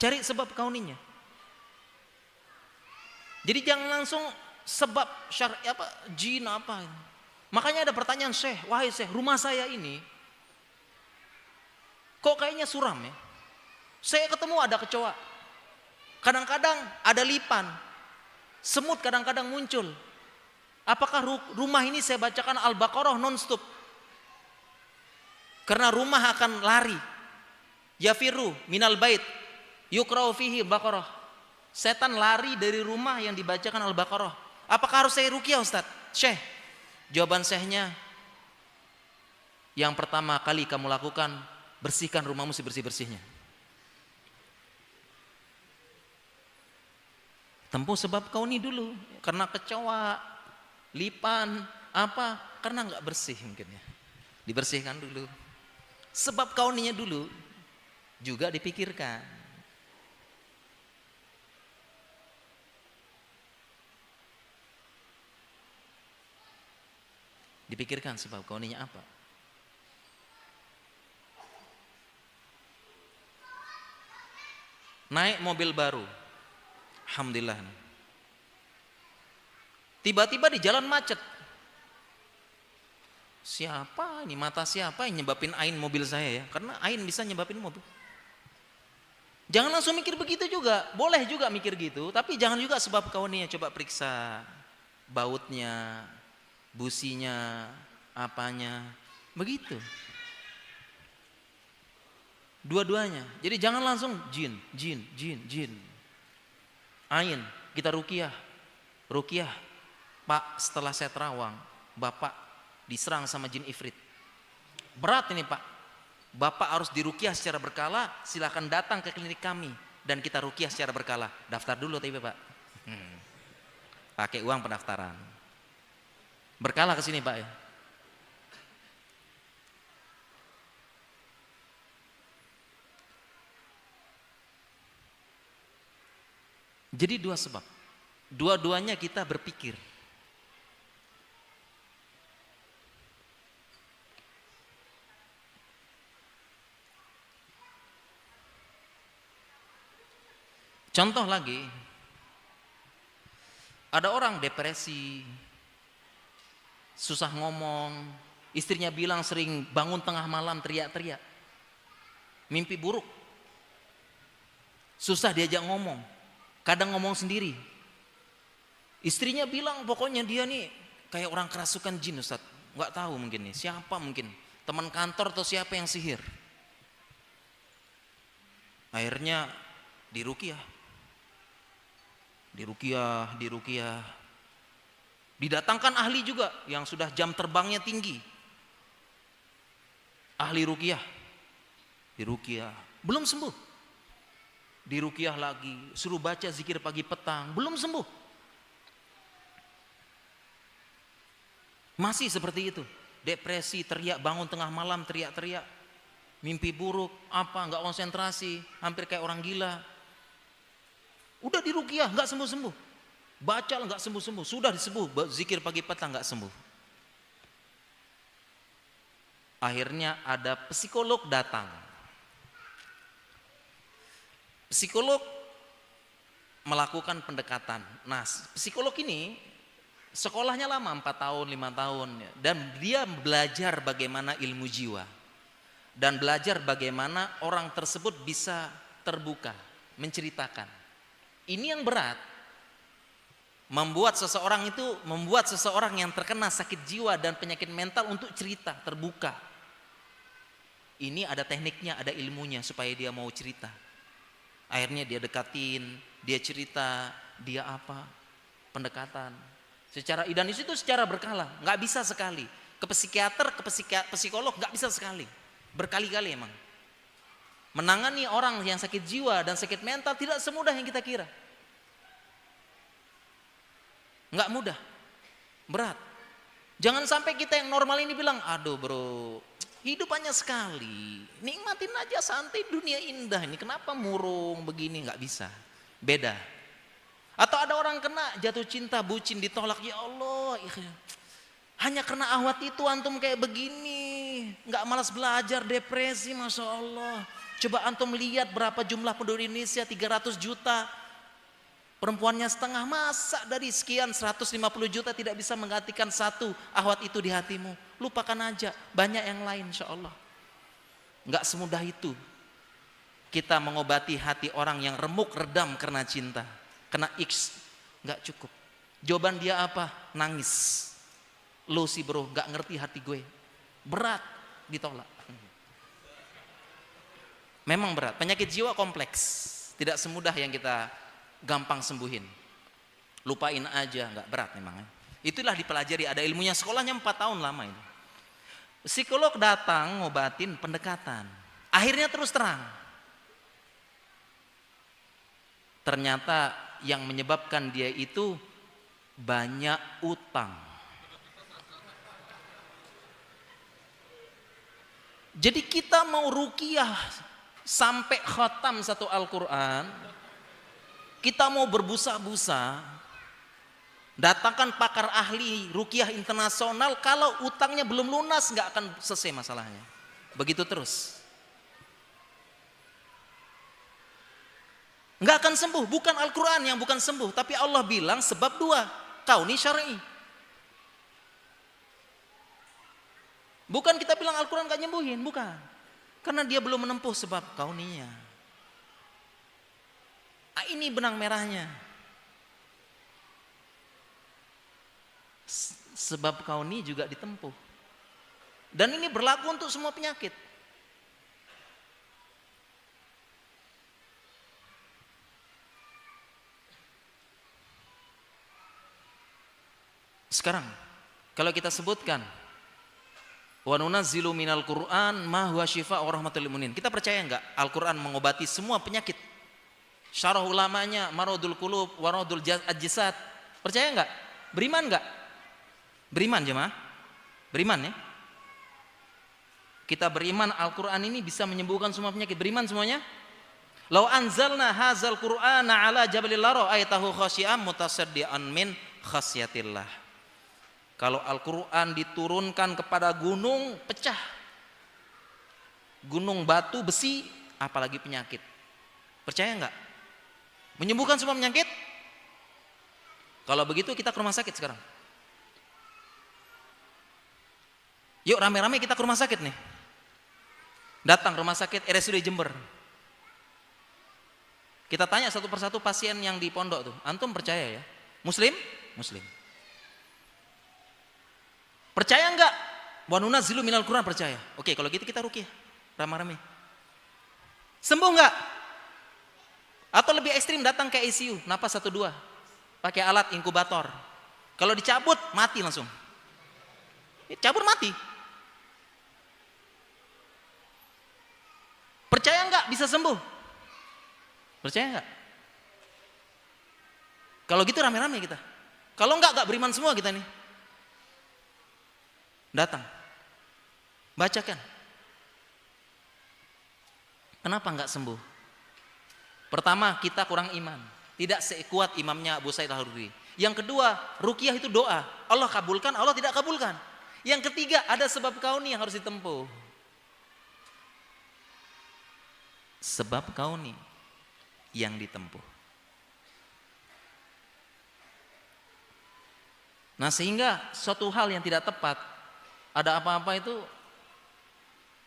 Cari sebab kauninya. Jadi jangan langsung sebab syar'i apa, jin apa. Makanya ada pertanyaan, Syekh, wahai Syekh, rumah saya ini kok kayaknya suram ya? Saya ketemu ada kecoa, kadang-kadang ada lipan, semut kadang-kadang muncul. Apakah rumah ini saya bacakan Al-Baqarah non-stop? Karena rumah akan lari. Yafiru minal bait, yukra'u fihi Baqarah. Setan lari dari rumah yang dibacakan Al-Baqarah. Apakah harus saya ruqyah Ustaz? Syekh, jawaban Syekhnya, yang pertama kali kamu lakukan, bersihkan rumahmu sebersih-bersihnya. Tempuh sebab kauni dulu, karena kecoa, lipan, apa? Karena nggak bersih mungkin ya. Dibersihkan dulu. Sebab kauninya dulu juga dipikirkan. Dipikirkan sebab kauninya apa. Naik mobil baru, alhamdulillah. Tiba-tiba di jalan macet. Siapa ini, mata siapa yang nyebabin ain mobil saya ya? Karena ain bisa nyebabin mobil. Jangan langsung mikir begitu juga. Boleh juga mikir gitu, tapi jangan juga sebab kauninya. Coba periksa bautnya, businya, apanya. Begitu. Dua-duanya. Jadi jangan langsung jin. Ain, kita ruqyah. Ruqyah. Pak, setelah saya terawang, Bapak diserang sama jin ifrit. Berat ini Pak. Bapak harus diruqyah secara berkala, silakan datang ke klinik kami dan kita ruqyah secara berkala. Daftar dulu tapi Pak. Pakai uang pendaftaran. Berkala ke sini Pak ya. Jadi dua sebab. Dua-duanya kita berpikir. Contoh lagi, ada orang depresi, susah ngomong, istrinya bilang sering bangun tengah malam teriak-teriak, mimpi buruk, susah diajak ngomong, kadang ngomong sendiri. Istrinya bilang pokoknya dia nih kayak orang kerasukan jin Ustaz, nggak tahu mungkin nih siapa, mungkin teman kantor atau siapa yang sihir. Akhirnya diruqyah. Diruqyah. Didatangkan ahli juga yang sudah jam terbangnya tinggi. Ahli ruqyah. Diruqyah, belum sembuh. Diruqyah lagi, suruh baca zikir pagi petang, belum sembuh. Masih seperti itu. Depresi, teriak, bangun tengah malam teriak-teriak. Mimpi buruk, apa, enggak konsentrasi, hampir kayak orang gila. Udah diruqyah, enggak sembuh-sembuh. Baca enggak sembuh-sembuh, sudah disembuh, zikir pagi petang enggak sembuh. Akhirnya ada psikolog datang. Psikolog melakukan pendekatan. Nah, psikolog ini sekolahnya lama, 4 tahun, 5 tahun. Dan dia belajar bagaimana ilmu jiwa. Dan belajar bagaimana orang tersebut bisa terbuka, menceritakan. Ini yang berat. Membuat seseorang yang terkena sakit jiwa dan penyakit mental untuk cerita, terbuka. Ini ada tekniknya, ada ilmunya supaya dia mau cerita. Akhirnya dia dekatin, dia cerita, dia apa? Pendekatan. Secara idanis itu secara berkala, nggak bisa sekali. Ke psikiater, ke psikolog nggak bisa sekali. Berkali-kali emang. Menangani orang yang sakit jiwa dan sakit mental tidak semudah yang kita kira. Nggak mudah, berat. Jangan sampai kita yang normal ini bilang, aduh bro, hidup hanya sekali, nikmatin aja santai, dunia indah ini, kenapa murung begini, nggak bisa. Beda. Atau ada orang kena jatuh cinta, bucin, ditolak, ya Allah, hanya kena ahwat itu antum kayak begini, nggak malas belajar, depresi, masya Allah. Coba antum lihat berapa jumlah penduduk Indonesia, 300 juta. Perempuannya setengah, masa dari sekian 150 juta tidak bisa menggantikan satu ahwat itu di hatimu. Lupakan aja, banyak yang lain insya Allah. Nggak semudah itu kita mengobati hati orang yang remuk redam karena cinta, kena X, nggak cukup. Jawaban dia apa? Nangis. Lo sih bro, nggak ngerti hati gue. Berat, ditolak. Memang berat, penyakit jiwa kompleks, tidak semudah yang kita gampang sembuhin. Lupain aja, nggak berat memang. Itulah dipelajari, ada ilmunya, sekolahnya 4 tahun lama ini. Psikolog datang ngobatin pendekatan. Akhirnya terus terang. Ternyata yang menyebabkan dia itu banyak utang. Jadi kita mau ruqyah sampai khatam satu Al-Quran, kita mau berbusa-busa, datangkan pakar ahli ruqyah internasional, kalau utangnya belum lunas nggak akan selesai masalahnya. Begitu terus. Nggak akan sembuh, bukan Al-Quran yang bukan sembuh, tapi Allah bilang sebab dua, kauni syar'i. Bukan kita bilang Al-Quran nggak nyembuhin, bukan. Karena dia belum menempuh sebab kauninya. Ini benang merahnya. Sebab kauni juga ditempuh. Dan ini berlaku untuk semua penyakit. Sekarang kalau kita sebutkan wa nunazzilu minal Qur'an ma huwa syifaa wa rahmatul lil mu'minin, kita percaya enggak Al-Qur'an mengobati semua penyakit? Syarah ulamanya maradul qulub waradul ajsad. Percaya enggak? Beriman enggak? Beriman jemaah? Beriman ya? Kita beriman Al-Qur'an ini bisa menyembuhkan semua penyakit. Beriman semuanya? Lau anzalna hadzal Qur'ana ala jabalil la ra'aitahu khasyi'an mutasaddian min khasyatillah. Kalau Al-Quran diturunkan kepada gunung, pecah. Gunung, batu, besi, apalagi penyakit. Percaya enggak? Menyembuhkan semua penyakit? Kalau begitu kita ke rumah sakit sekarang. Yuk rame-rame kita ke rumah sakit nih. Datang rumah sakit RSUD Jember. Kita tanya satu persatu pasien yang di pondok tuh. Antum percaya ya? Muslim? Muslim. Percaya enggak? Wa nunazzilu minal Qur'an, percaya. Oke, kalau gitu kita ruqyah rame-rame. Sembuh enggak? Atau lebih ekstrim datang ke ICU, napas 1-2, pakai alat inkubator. Kalau dicabut mati langsung. Cabut mati. Percaya enggak bisa sembuh? Percaya enggak? Kalau gitu rame-rame kita. Kalau enggak beriman semua kita nih. Datang, bacakan. Kenapa enggak sembuh? Pertama, kita kurang iman, tidak sekuat imamnya Abu Sa'id Al-Khudri. Yang kedua, ruqyah itu doa, Allah kabulkan, Allah tidak kabulkan. Yang ketiga, ada sebab kauni yang harus ditempuh. Sebab kauni yang ditempuh. Nah, sehingga suatu hal yang tidak tepat, ada apa-apa itu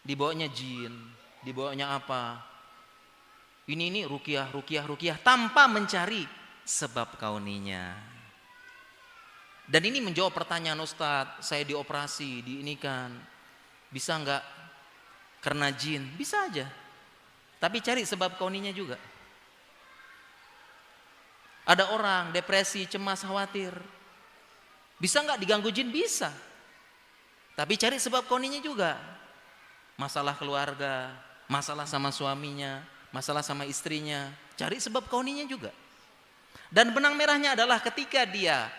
dibawanya jin, dibawanya apa? Ini ruqyah tanpa mencari sebab kauninya. Dan ini menjawab pertanyaan Ustadz, saya dioperasi, diinikan, bisa enggak karena jin? Bisa aja. Tapi cari sebab kauninya juga. Ada orang depresi, cemas, khawatir. Bisa enggak diganggu jin? Bisa. Tapi cari sebab kauninya juga. Masalah keluarga, masalah sama suaminya, masalah sama istrinya, cari sebab kauninya juga. Dan benang merahnya adalah ketika dia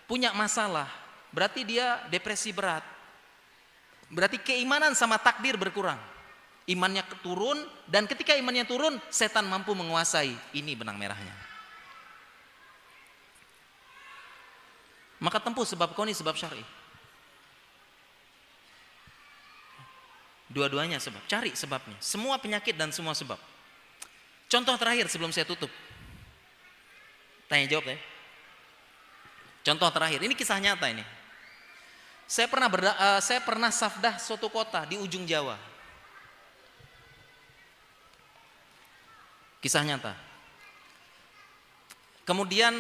punya masalah, berarti dia depresi berat. Berarti keimanan sama takdir berkurang. Imannya turun, dan ketika imannya turun, setan mampu menguasai. Ini benang merahnya. Maka tempuh sebab kauni, sebab syar'i. Dua-duanya sebab, cari sebabnya. Semua penyakit dan semua sebab. Contoh terakhir sebelum saya tutup. Tanya jawab ya. Contoh terakhir, ini kisah nyata ini. Saya pernah safdah suatu kota di ujung Jawa. Kisah nyata. Kemudian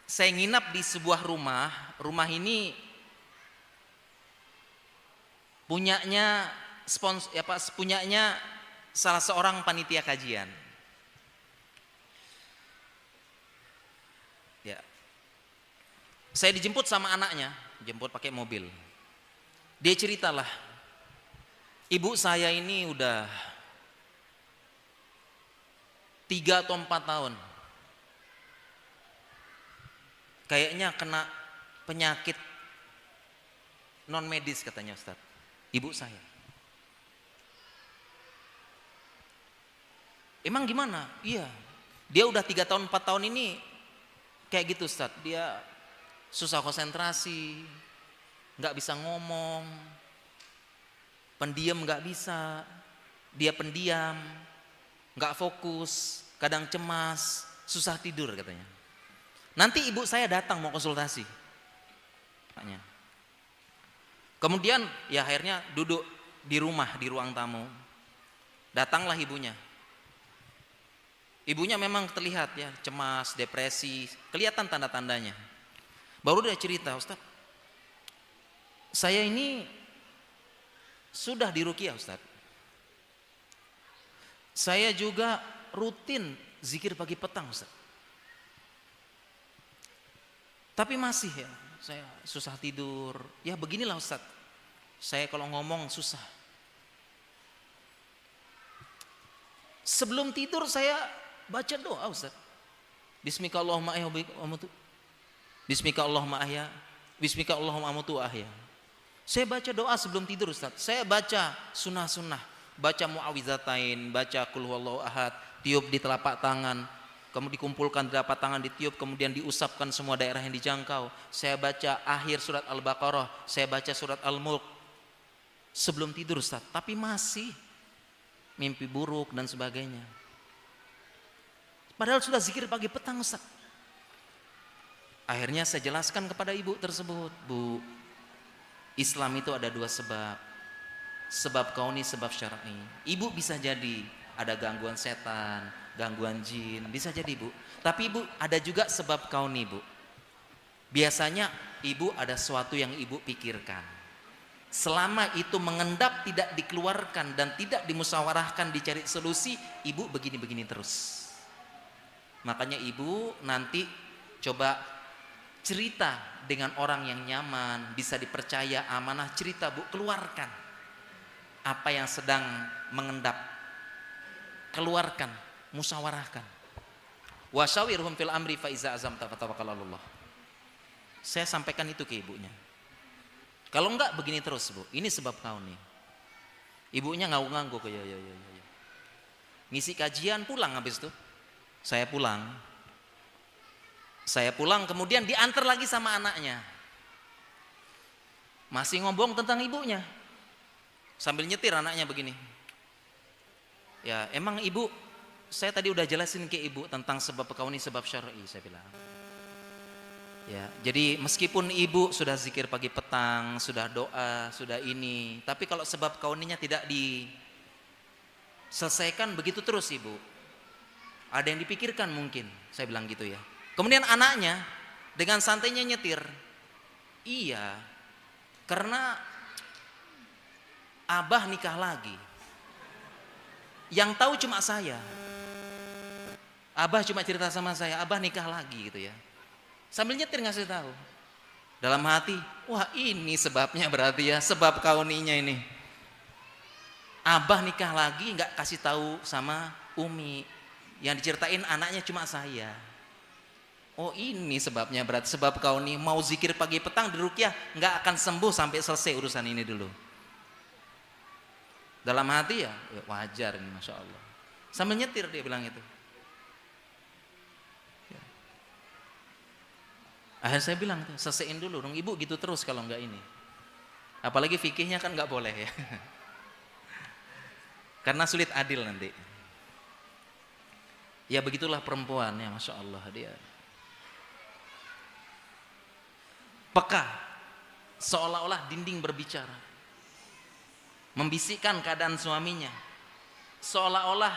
saya nginap di sebuah rumah. Rumah ini punyanya salah seorang panitia kajian. Ya. Saya dijemput sama anaknya, jemput pakai mobil. Dia ceritalah, ibu saya ini udah 3 atau 4 tahun. Kayaknya kena penyakit non medis katanya Ustaz. Ibu saya. Emang gimana? Iya. Dia udah 3 tahun 4 tahun ini kayak gitu Ustaz. Dia susah konsentrasi, nggak bisa ngomong, pendiam nggak bisa, dia pendiam, nggak fokus, kadang cemas, susah tidur katanya. Nanti ibu saya datang mau konsultasi. Kemudian ya akhirnya duduk di rumah, di ruang tamu. Datanglah ibunya. Ibunya memang terlihat ya, cemas, depresi, kelihatan tanda-tandanya. Baru dia cerita, Ustaz, saya ini sudah diruqyah Ustaz. Saya juga rutin zikir pagi petang Ustaz. Tapi masih ya, saya susah tidur. Ya beginilah Ustaz, saya kalau ngomong susah. Sebelum tidur saya baca doa Ustaz. Bismika Allahumma ahya wa amutu. Bismika Allahumma ahya. Bismika Allahumma amutu ahya. Saya baca doa sebelum tidur Ustaz. Saya baca sunnah-sunnah, baca muawizatain, baca qul huwallahu ahad, tiup di telapak tangan, kemudian dikumpulkan di telapak tangan, ditiup, kemudian diusapkan semua daerah yang dijangkau. Saya baca akhir surat Al-Baqarah, saya baca surat Al-Mulk sebelum tidur Ustaz. Tapi masih mimpi buruk dan sebagainya. Padahal sudah zikir pagi petang Ustaz. Akhirnya saya jelaskan kepada ibu tersebut, Bu, Islam itu ada 2 sebab. Sebab kauni, sebab syar'i. Ibu bisa jadi ada gangguan setan, gangguan jin, bisa jadi Bu. Tapi ibu ada juga sebab kauni Bu. Biasanya ibu ada sesuatu yang ibu pikirkan. Selama itu mengendap, tidak dikeluarkan dan tidak dimusyawarahkan, dicari solusi, ibu begini-begini terus. Makanya ibu nanti coba cerita dengan orang yang nyaman, bisa dipercaya, amanah, cerita Bu, keluarkan apa yang sedang mengendap, keluarkan, musyawarahkan. Wasyawirhum fil amri fa iza azamta fatawakkal 'alallah. Saya sampaikan itu ke ibunya. Kalau enggak begini terus Bu, ini sebab kau nih. Ibunya ngangguk-ngangguk, ya. Ngisi kajian pulang habis itu. Saya pulang kemudian diantar lagi sama anaknya. Masih ngomong tentang ibunya. Sambil nyetir anaknya begini. Ya, emang ibu, saya tadi udah jelasin ke ibu tentang sebab kauni, sebab syar'i, saya bilang. Ya, jadi meskipun ibu sudah zikir pagi petang, sudah doa, sudah ini, tapi kalau sebab kauninya tidak diselesaikan begitu terus ibu. Ada yang dipikirkan mungkin, saya bilang gitu ya. Kemudian anaknya dengan santainya nyetir. Iya, karena abah nikah lagi. Yang tahu cuma saya. Abah cuma cerita sama saya, abah nikah lagi gitu ya. Sambil nyetir ngasih tahu. Dalam hati, wah ini sebabnya berarti ya, sebab kauninya ini. Abah nikah lagi nggak kasih tahu sama Umi. Yang diceritain anaknya cuma saya. Oh ini sebabnya, berarti sebab kau nih mau zikir pagi petang di ruqyah nggak akan sembuh sampai selesai urusan ini dulu. Dalam hati ya wajar ini, masya Allah. Sambil nyetir dia bilang itu. Ya. Akhirnya saya bilang tuh, selesaiin dulu dong ibu, gitu terus kalau nggak ini. Apalagi fikihnya kan nggak boleh ya. Karena sulit adil nanti. Ya begitulah perempuan ya, masya Allah, dia peka, seolah-olah dinding berbicara, membisikkan keadaan suaminya, seolah-olah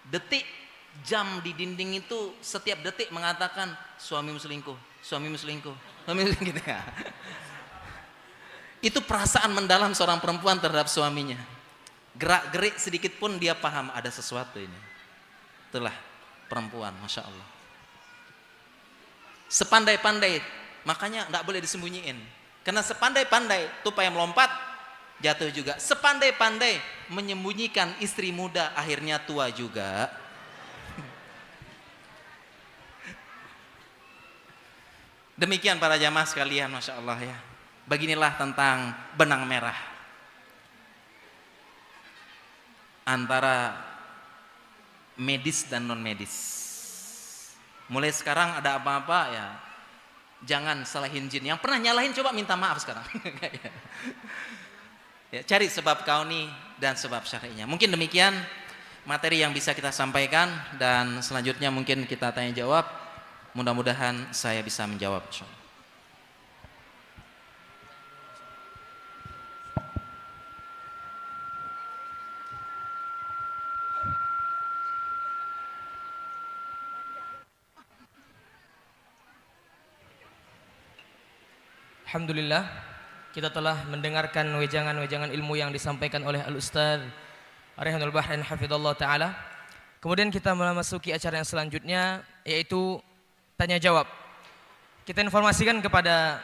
detik jam di dinding itu setiap detik mengatakan suamimu selingkuh, suamimu selingkuh, suamimu selingkuh gitu ya. Itu perasaan mendalam seorang perempuan terhadap suaminya. Gerak-gerik sedikit pun dia paham ada sesuatu ini. Itulah perempuan, masya Allah. Sepandai-pandai, makanya nggak boleh disembunyiin. Karena sepandai-pandai tupai melompat, jatuh juga. Sepandai-pandai menyembunyikan istri muda, akhirnya tua juga. Demikian para jamaah sekalian, masya Allah ya. Beginilah tentang benang merah antara medis dan non medis. Mulai sekarang ada apa-apa ya jangan salahin jin. Yang pernah nyalahin coba minta maaf sekarang. Ya, cari sebab kauni dan sebab syar'inya. Mungkin demikian materi yang bisa kita sampaikan, dan selanjutnya mungkin kita tanya jawab. Mudah-mudahan saya bisa menjawab, insyaallah. Alhamdulillah, kita telah mendengarkan wejangan-wejangan ilmu yang disampaikan oleh Al-Ustaz Rayhanul Bahrain hafizallahu taala. Kemudian kita memasuki acara yang selanjutnya, yaitu tanya jawab. Kita informasikan kepada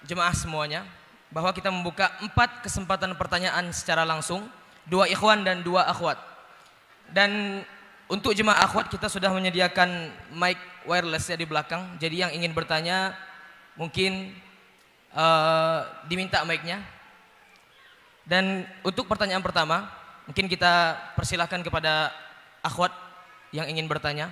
jemaah semuanya bahwa kita membuka 4 kesempatan pertanyaan secara langsung, 2 ikhwan dan 2 akhwat. Dan untuk jemaah akhwat kita sudah menyediakan mic wireless ya di belakang. Jadi yang ingin bertanya mungkin diminta mic-nya. Dan untuk pertanyaan pertama, mungkin kita persilahkan kepada akhwat yang ingin bertanya.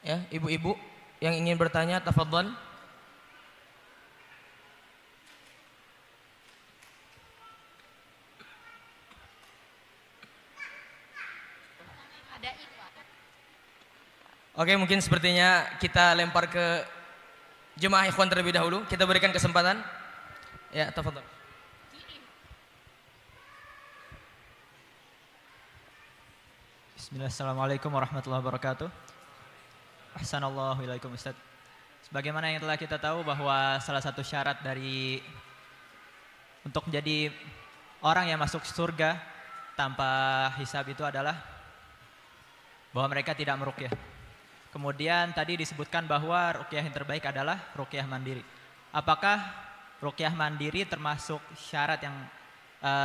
Ya, ibu-ibu yang ingin bertanya, tafadhol. Oke, mungkin sepertinya kita lempar ke jemaah ikhwan terlebih dahulu. Kita berikan kesempatan. Ya, tafadhol. Bismillah, assalamualaikum warahmatullahi wabarakatuh. Ahsanallahu ilaikum Ustaz. Sebagaimana yang telah kita tahu bahwa salah satu syarat dari untuk menjadi orang yang masuk surga tanpa hisab itu adalah bahwa mereka tidak meruqyah. Kemudian tadi disebutkan bahwa ruqyah yang terbaik adalah ruqyah mandiri. Apakah ruqyah mandiri termasuk syarat yang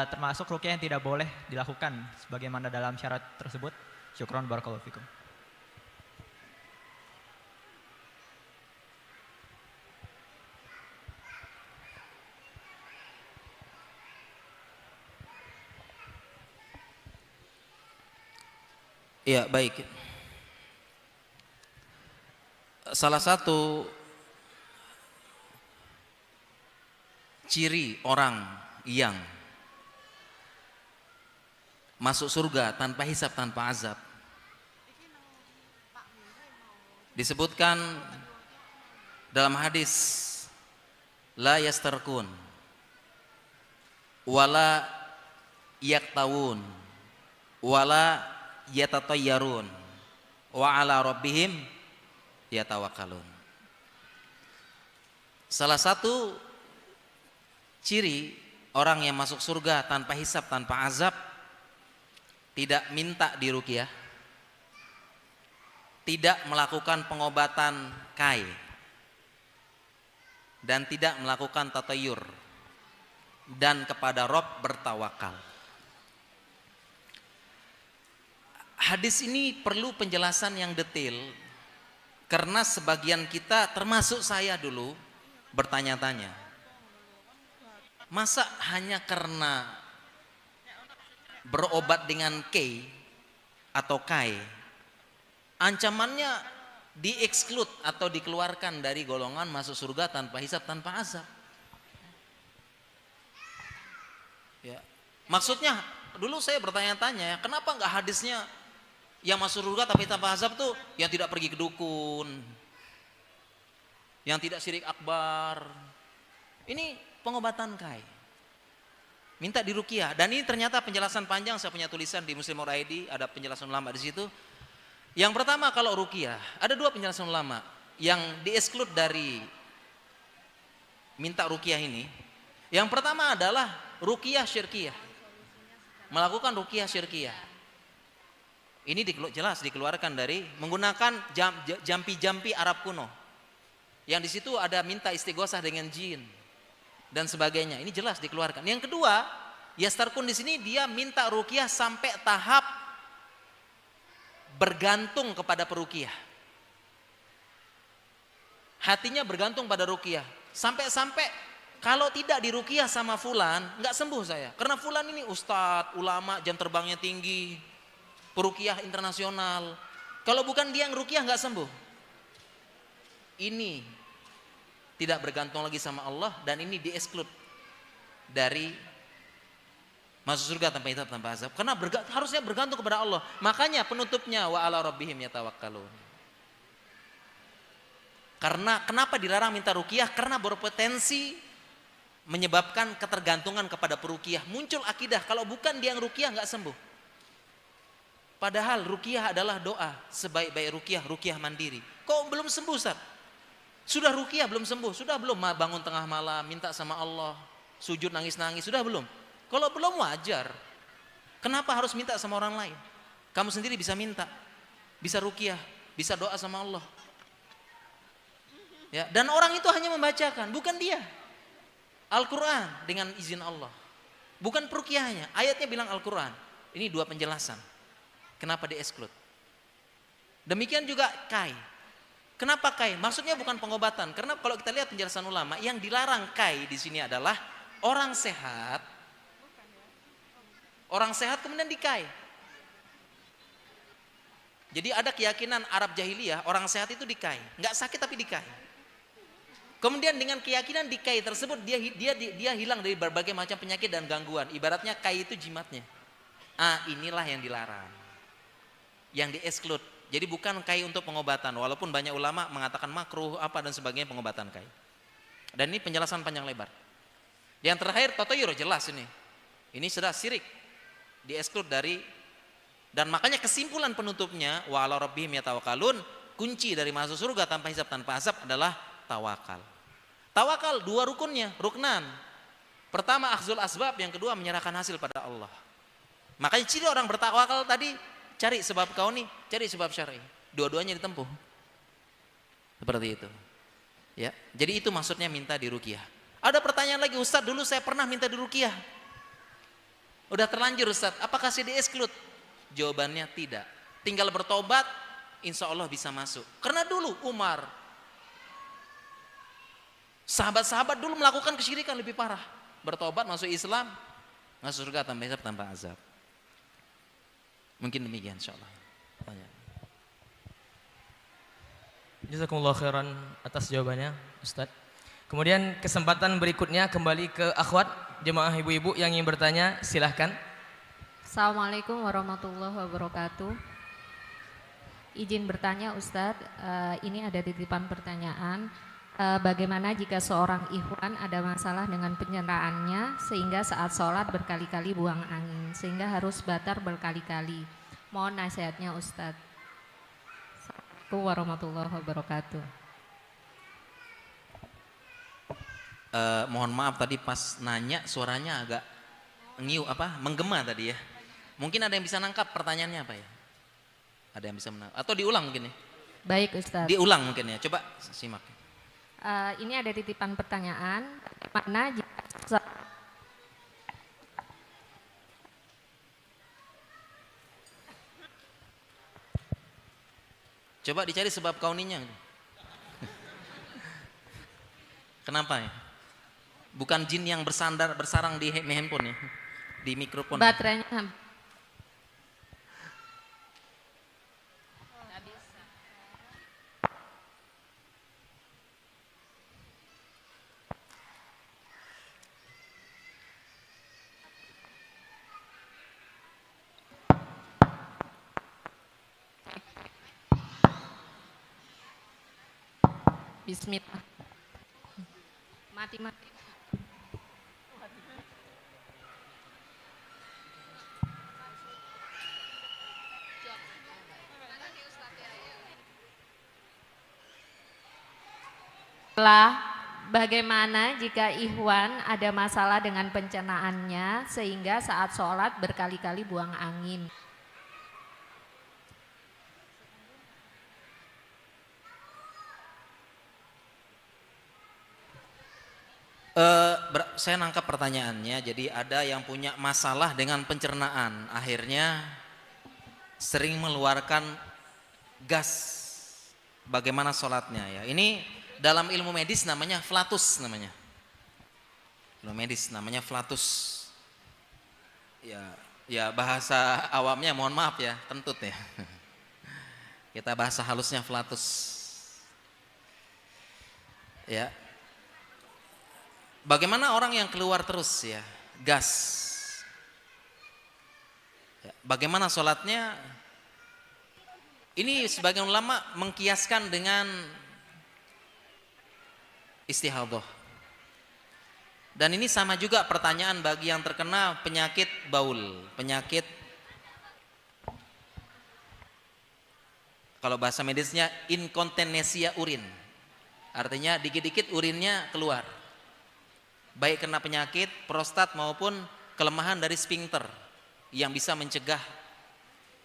termasuk ruqyah yang tidak boleh dilakukan sebagaimana dalam syarat tersebut? Syukron, barakallahu fikum. Iya, baik. Salah satu ciri orang yang masuk surga tanpa hisab, tanpa azab, disebutkan dalam hadis la yastarkun wala yaktawun wala yatatayyarun wa ala rabbihim yatawakkalun. Salah satu ciri orang yang masuk surga tanpa hisab, tanpa azab, tidak minta diruqyah, tidak melakukan pengobatan kai, dan tidak melakukan tatayur, dan kepada Rabb bertawakal. Hadis ini perlu penjelasan yang detail, karena sebagian kita termasuk saya dulu bertanya-tanya, masa hanya karena berobat dengan K atau Kai ancamannya di-exclude atau dikeluarkan dari golongan masuk surga tanpa hisab, tanpa azab? Ya. Maksudnya dulu saya bertanya-tanya, kenapa enggak hadisnya yang masuk surga tapi tanpa azab tuh yang tidak pergi ke dukun, yang tidak syirik akbar. Ini pengobatan Kai, minta diruqyah. Dan ini ternyata penjelasan panjang, saya punya tulisan di Muslim ID, ada penjelasan ulama di situ. Yang pertama, kalau ruqyah ada 2 penjelasan ulama yang di-exclude dari minta ruqyah ini. Yang pertama adalah ruqyah syirkiyah, melakukan ruqyah syirkiyah. Ini jelas dikeluarkan dari menggunakan jampi-jampi Arab kuno, yang di situ ada minta istighosah dengan jin dan sebagainya. Ini jelas dikeluarkan. Yang kedua, yastarkun di sini dia minta ruqyah sampai tahap bergantung kepada peruqyah. Hatinya bergantung pada ruqyah. Sampai-sampai kalau tidak diruqyah sama fulan, nggak sembuh saya. Karena fulan ini ustadz, ulama, jam terbangnya tinggi, peruqyah internasional. Kalau bukan dia yang ruqyah nggak sembuh. Ini tidak bergantung lagi sama Allah dan ini di-exclude dari masuk surga tanpa hisab tanpa azab. Karena harusnya bergantung kepada Allah. Makanya penutupnya wa ala rabbihim yatawakkalun. Karena kenapa dilarang minta ruqyah? Karena berpotensi menyebabkan ketergantungan kepada peruqyah. Muncul akidah kalau bukan dia yang ruqyah nggak sembuh. Padahal ruqyah adalah doa. Sebaik-baik ruqyah mandiri. Kok belum sembuh, Ustaz? Sudah ruqyah belum sembuh? Sudah belum bangun tengah malam minta sama Allah, sujud nangis-nangis? Sudah belum? Kalau belum wajar. Kenapa harus minta sama orang lain? Kamu sendiri bisa minta, bisa ruqyah, bisa doa sama Allah. Ya, dan orang itu hanya membacakan, bukan dia. Al-Quran dengan izin Allah. Bukan peruqyahnya. Ayatnya bilang Al-Quran. Ini dua penjelasan. Kenapa di-exclude? Demikian juga kai. Kenapa kai? Maksudnya bukan pengobatan. Karena kalau kita lihat penjelasan ulama, yang dilarang kai di sini adalah orang sehat. Orang sehat kemudian dikai. Jadi ada keyakinan Arab jahiliyah, orang sehat itu dikai. Nggak sakit tapi dikai. Kemudian dengan keyakinan di kai tersebut dia hilang dari berbagai macam penyakit dan gangguan. Ibaratnya kai itu jimatnya. Inilah yang dilarang. Yang di-exclude. Jadi bukan kai untuk pengobatan. Walaupun banyak ulama mengatakan makruh apa dan sebagainya pengobatan kai. Dan ini penjelasan panjang lebar. Yang terakhir tatayur jelas ini. Ini sudah syirik. Di-exclude dari, dan makanya kesimpulan penutupnya wa ala rabbihim yatawakkalun, kunci dari masuk surga tanpa hisab tanpa azab adalah tawakal. Tawakal dua rukunnya, ruknan. Pertama akhzul asbab, yang kedua menyerahkan hasil pada Allah. Makanya ciri orang bertawakal tadi, cari sebab kauni, cari sebab syar'i. Dua-duanya ditempuh. Seperti itu. Ya, jadi itu maksudnya minta diruqyah. Ada pertanyaan lagi, Ustaz, dulu saya pernah minta diruqyah. Udah terlanjur Ustaz, apakah saya di-exclude? Jawabannya tidak. Tinggal bertobat, insya Allah bisa masuk. Karena dulu Umar, sahabat-sahabat dulu melakukan kesyirikan lebih parah. Bertobat, masuk Islam, masuk surga tanpa hisab tanpa azab. Mungkin demikian insyaallah. Jazakumullah khairan atas jawabannya, Ustaz. Kemudian kesempatan berikutnya kembali ke akhwat jemaah ibu-ibu yang ingin bertanya, silahkan. Assalamualaikum warahmatullahi wabarakatuh. Izin bertanya Ustadz, ini ada titipan pertanyaan. Bagaimana jika seorang ikhwan ada masalah dengan pencernaan sehingga saat sholat berkali-kali buang angin sehingga harus batar berkali-kali? Mohon nasihatnya Ustadz. Assalamualaikum warahmatullahi wabarakatuh. Mohon maaf tadi pas nanya suaranya agak menggema tadi ya. Mungkin ada yang bisa nangkap pertanyaannya apa ya? Ada yang bisa menangkap atau diulang mungkin ya? Baik Ustadz. Diulang mungkin ya. Coba simak. Ini ada titipan pertanyaan, mana jika coba dicari sebab kauninya. Kenapa ya? Bukan jin yang bersarang di handphone ya, di mikrofon. baterainya Bismillah. Mati. Bagaimana jika ikhwan ada masalah dengan pencernaannya sehingga saat sholat berkali-kali buang angin? Saya nangkap pertanyaannya. Jadi ada yang punya masalah dengan pencernaan, akhirnya sering mengeluarkan gas. Bagaimana sholatnya ya? Ini dalam ilmu medis namanya flatus namanya. Ilmu medis namanya flatus. Ya bahasa awamnya mohon maaf ya, kentut ya. Kita bahasa halusnya flatus. Ya. Bagaimana orang yang keluar terus ya, gas. Ya, bagaimana sholatnya? Ini sebagian ulama mengkiaskan dengan istihadhah. Dan ini sama juga pertanyaan bagi yang terkena penyakit baul, penyakit kalau bahasa medisnya inkontinensia urin. Artinya dikit-dikit urinnya keluar. Baik kena penyakit prostat maupun kelemahan dari sphincter yang bisa mencegah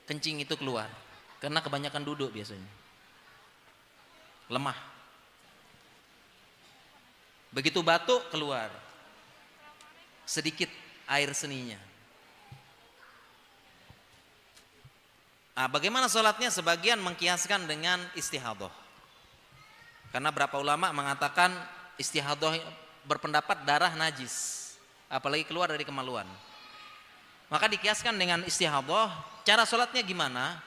kencing itu keluar. Karena kebanyakan duduk biasanya. Lemah. Begitu batuk keluar. Sedikit air seninya. Bagaimana sholatnya? Sebagian mengkiaskan dengan istihadhah. Karena berapa ulama mengatakan istihadhah berpendapat darah najis, apalagi keluar dari kemaluan. Maka dikiaskan dengan istihadhah. Cara sholatnya gimana?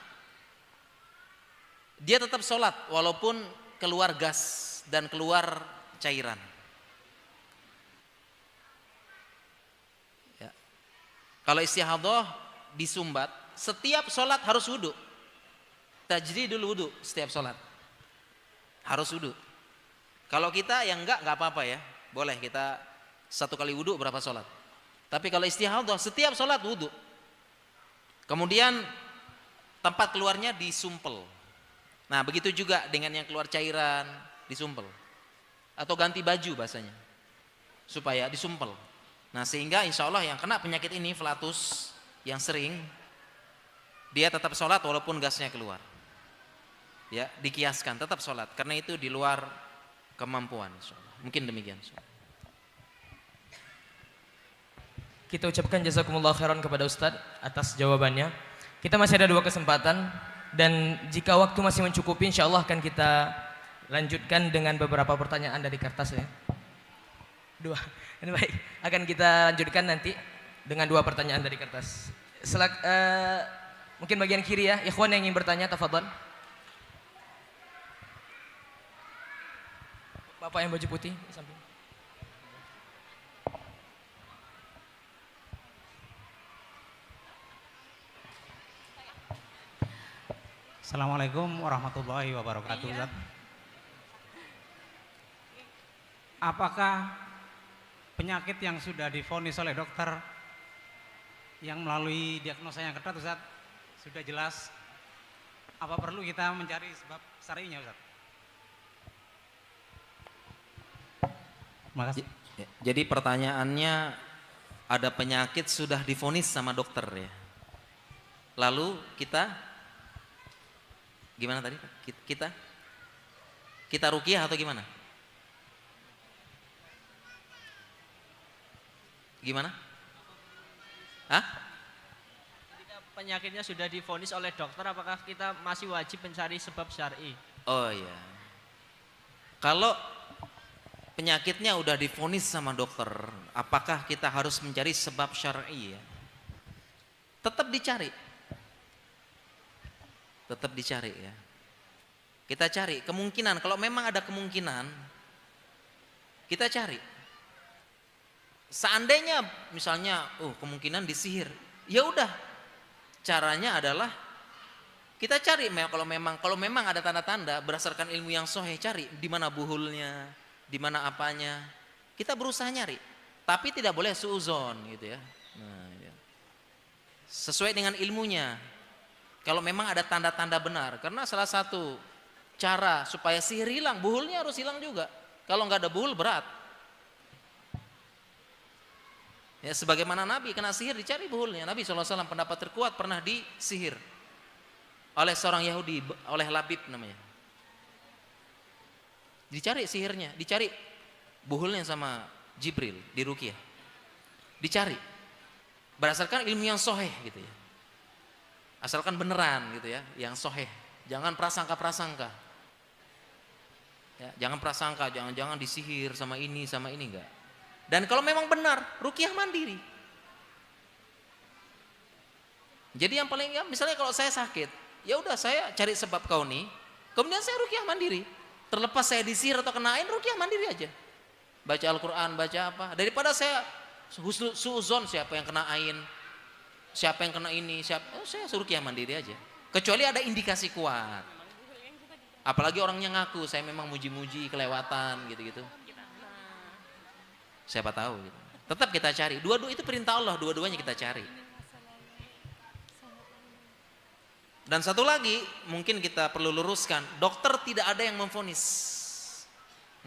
Dia tetap sholat walaupun keluar gas dan keluar cairan. Ya. Kalau istihadhah disumbat, setiap sholat harus wudhu. Tajdidul wudhu setiap sholat harus wudhu. Kalau kita yang enggak apa-apa ya, boleh kita satu kali wudhu berapa sholat. Tapi kalau istihadhah setiap sholat wudhu. Kemudian tempat keluarnya disumpel. Nah begitu juga dengan yang keluar cairan disumpel. Atau ganti baju bahasanya. Supaya disumpel. Nah sehingga insya Allah yang kena penyakit ini flatus yang sering, dia tetap sholat walaupun gasnya keluar. Ya dikiaskan tetap sholat karena itu di luar kemampuan. Mungkin demikian. Kita ucapkan jazakumullah khairan kepada Ustadz atas jawabannya. Kita masih ada 2 kesempatan dan jika waktu masih mencukupi insya Allah akan kita lanjutkan dengan beberapa pertanyaan dari kertas ya. 2. Ini baik. Akan kita lanjutkan nanti dengan 2 pertanyaan dari kertas. Mungkin bagian kiri ya, ikhwan yang ingin bertanya, tafadhol. Bapak yang baju putih di samping. Assalamualaikum warahmatullahi wabarakatuh. Iya. Apakah penyakit yang sudah divonis oleh dokter yang melalui diagnosa yang ketat Ustaz sudah jelas, apa perlu kita mencari sebab syar'inya Ustaz? Makasih. Jadi pertanyaannya, ada penyakit sudah divonis sama dokter ya. Lalu kita gimana tadi? Kita ruqyah atau gimana? Gimana? Hah? Ketika penyakitnya sudah divonis oleh dokter, apakah kita masih wajib mencari sebab syar'i? Oh iya. Kalau penyakitnya udah divonis sama dokter, apakah kita harus mencari sebab syar'i ya? Tetap dicari. Tetap dicari ya. Kita cari kemungkinan, kalau memang ada kemungkinan kita cari. Seandainya misalnya kemungkinan disihir, ya udah. Caranya adalah kita cari kalau memang ada tanda-tanda berdasarkan ilmu yang sahih, cari di mana buhulnya, di mana apanya. Kita berusaha nyari, tapi tidak boleh suuzon gitu ya. Nah, ya. Sesuai dengan ilmunya. Kalau memang ada tanda-tanda benar, karena salah satu cara supaya sihir hilang, buhulnya harus hilang juga. Kalau nggak ada buhul berat. Ya, sebagaimana Nabi kena sihir dicari buhulnya. Nabi SAW pendapat terkuat pernah disihir oleh seorang Yahudi, oleh Labib namanya. Dicari sihirnya, dicari buhulnya sama Jibril di ruqyah. Dicari berdasarkan ilmu yang sahih gitu ya. Asalkan beneran gitu ya, yang sahih. Jangan prasangka-prasangka. Ya, jangan prasangka, jangan disihir sama ini enggak. Dan kalau memang benar, ruqyah mandiri. Jadi yang paling misalnya kalau saya sakit, ya udah saya cari sebab kauni, kemudian saya ruqyah mandiri. Terlepas saya disihir atau kena ain, ruqyah mandiri aja. Baca Al-Qur'an, baca apa? Daripada saya suuzon siapa yang kena ain, siapa yang kena ini, saya suruh ruqyah mandiri aja. Kecuali ada indikasi kuat. Apalagi orangnya ngaku saya memang muji-muji kelewatan gitu-gitu. Siapa tahu gitu. Tetap kita cari. Dua-dua itu perintah Allah, dua-duanya kita cari. Dan satu lagi mungkin kita perlu luruskan, dokter tidak ada yang memvonis.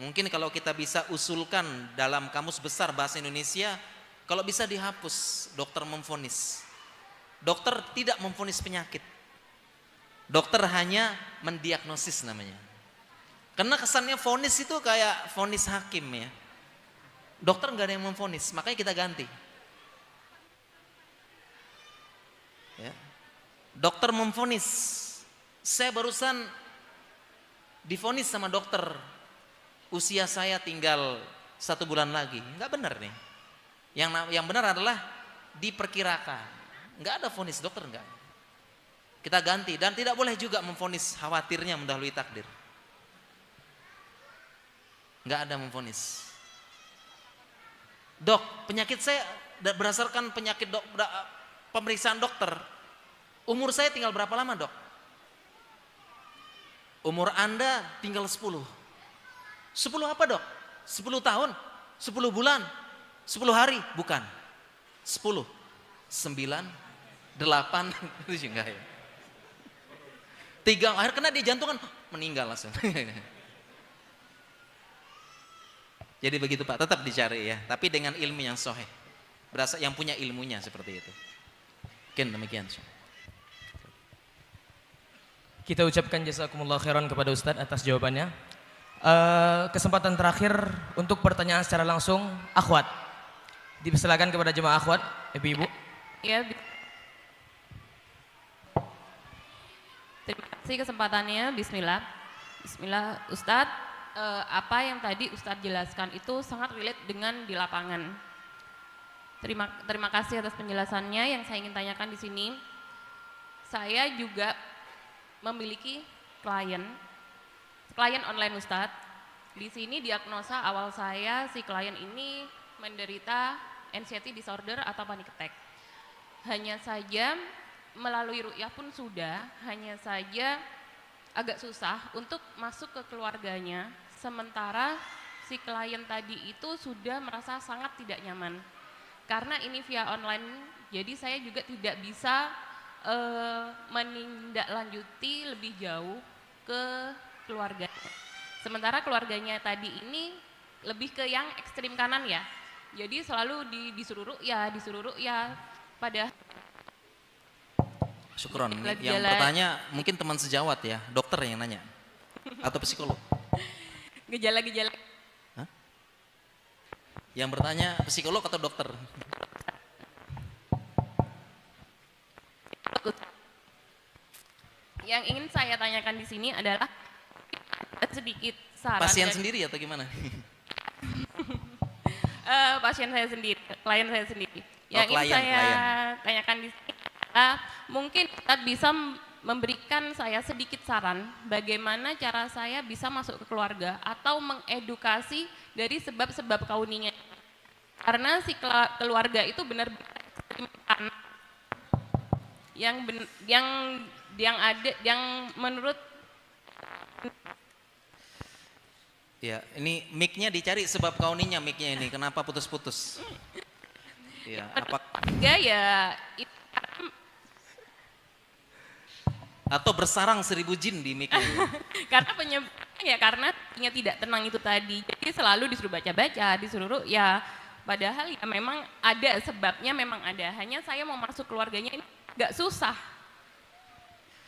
Mungkin kalau kita bisa usulkan dalam kamus besar bahasa Indonesia, kalau bisa dihapus dokter memvonis. Dokter tidak memvonis penyakit. Dokter hanya mendiagnosis namanya. Karena kesannya vonis itu kayak vonis hakim ya. Dokter nggak ada yang memvonis, makanya kita ganti. Ya. Dokter memvonis. Saya barusan divonis sama dokter, usia saya tinggal 1 bulan lagi. Nggak benar nih. Yang benar adalah diperkirakan. Nggak ada vonis dokter nggak. Kita ganti dan tidak boleh juga memvonis khawatirnya mendahului takdir. Nggak ada memvonis. Dok, penyakit saya berdasarkan pemeriksaan dokter. Umur saya tinggal berapa lama, Dok? Umur Anda tinggal 10. 10 apa, Dok? 10 tahun? 10 bulan? 10 hari? Bukan. 10, 9, 8 itu juga ya. 3 akhir kena di jantung kan meninggal langsung. Jadi begitu Pak, tetap dicari ya, tapi dengan ilmu yang sahih. Berasa yang punya ilmunya seperti itu. Mungkin demikian. Kita ucapkan jazakumullah khairan kepada Ustadz atas jawabannya. Kesempatan terakhir untuk pertanyaan secara langsung, akhwat. Dipersilakan kepada jemaah akhwat, ibu-ibu. Ya, terima kasih kesempatannya. Bismillah. Bismillah Ustadz, apa yang tadi Ustadz jelaskan itu sangat relate dengan di lapangan. Terima kasih atas penjelasannya. Yang saya ingin tanyakan di sini, saya juga memiliki klien online Ustadz. Di sini diagnosa awal saya, si klien ini menderita anxiety disorder atau panic attack. Hanya saja melalui ruqyah pun sudah, hanya saja agak susah untuk masuk ke keluarganya, sementara si klien tadi itu sudah merasa sangat tidak nyaman. Karena ini via online, jadi saya juga tidak bisa menindaklanjuti lebih jauh ke keluarganya. Sementara keluarganya tadi ini lebih ke yang ekstrim kanan ya, jadi selalu disuruh ruqyah pada. Syukron. Yang bertanya mungkin teman sejawat ya, dokter yang nanya atau psikolog. Gejala-gejala. Hah? Yang bertanya psikolog atau dokter? Yang ingin saya tanyakan di sini adalah sedikit saran. Pasien sendiri atau gimana? Pasien saya sendiri, klien saya sendiri. Yang ingin klien, saya tanyakan di sini adalah mungkin kita bisa memberikan saya sedikit saran bagaimana cara saya bisa masuk ke keluarga atau mengedukasi dari sebab-sebab kauninya. Karena si keluarga itu benar-benar yang menurut Ya, ini mic-nya dicari sebab kauninya mic-nya ini. Kenapa putus-putus? Ya, apa ya itu atau bersarang 1000 jin di mic-nya. karena penyebabnya ya karena tidak tenang itu tadi. Jadi selalu disuruh baca-baca, disuruh ruqyah. Padahal ya memang ada sebabnya, memang ada. Hanya saya mau masuk keluarganya ini gak susah.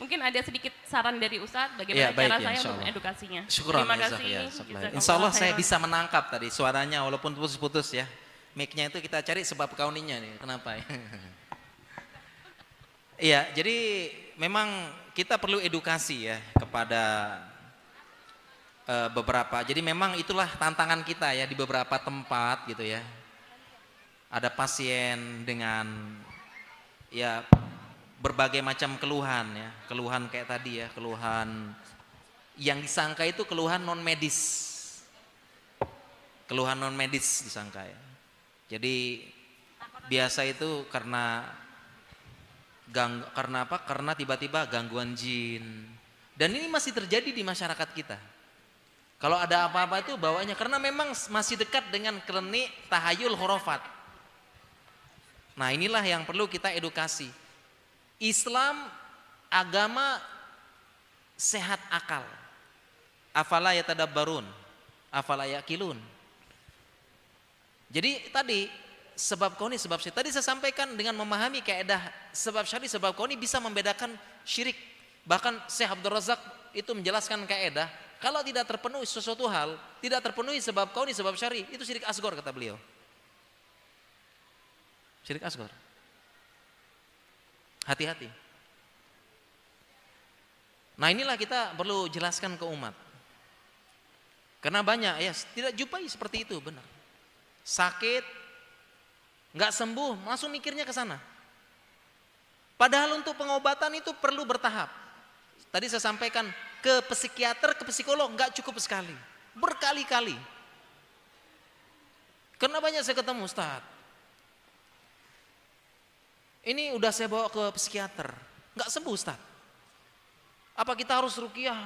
Mungkin ada sedikit saran dari Ustadz bagaimana cara saya untuk edukasinya. Syukuran. Terima kasih. Insya Allah saya bisa menangkap tadi suaranya walaupun putus-putus ya. Mic-nya itu kita cari sebab kauninya nih. Kenapa ya? Iya, jadi memang kita perlu edukasi ya kepada beberapa. Jadi memang itulah tantangan kita ya di beberapa tempat gitu ya. Ada pasien dengan ya berbagai macam keluhan ya, keluhan kayak tadi ya, keluhan yang disangka itu keluhan non medis. Keluhan non medis disangka ya. Jadi biasa itu karena apa? Karena tiba-tiba gangguan jin. Dan ini masih terjadi di masyarakat kita. Kalau ada apa-apa itu bawanya karena memang masih dekat dengan klinik tahayul khurafat. Nah, inilah yang perlu kita edukasi. Islam agama sehat akal. Afala yatadabbarun, afala yaqilun. Jadi tadi sebab kauni sebab syari. Tadi saya sampaikan dengan memahami kaidah sebab syari sebab kauni bisa membedakan syirik. Bahkan Syekh Abdul Razak itu menjelaskan kaidah kalau tidak terpenuhi sesuatu hal, tidak terpenuhi sebab kauni sebab syari, itu syirik asghar kata beliau. Syirik asghar. Hati-hati. Nah, inilah kita perlu jelaskan ke umat. Karena banyak ya tidak jumpai seperti itu, benar. Sakit nggak sembuh, langsung mikirnya ke sana. Padahal untuk pengobatan itu perlu bertahap. Tadi saya sampaikan ke psikiater, ke psikolog nggak cukup sekali, berkali-kali. Karena banyak saya ketemu, Ustaz. Ini udah saya bawa ke psikiater, nggak sembuh, Ustaz. Apa kita harus ruqyah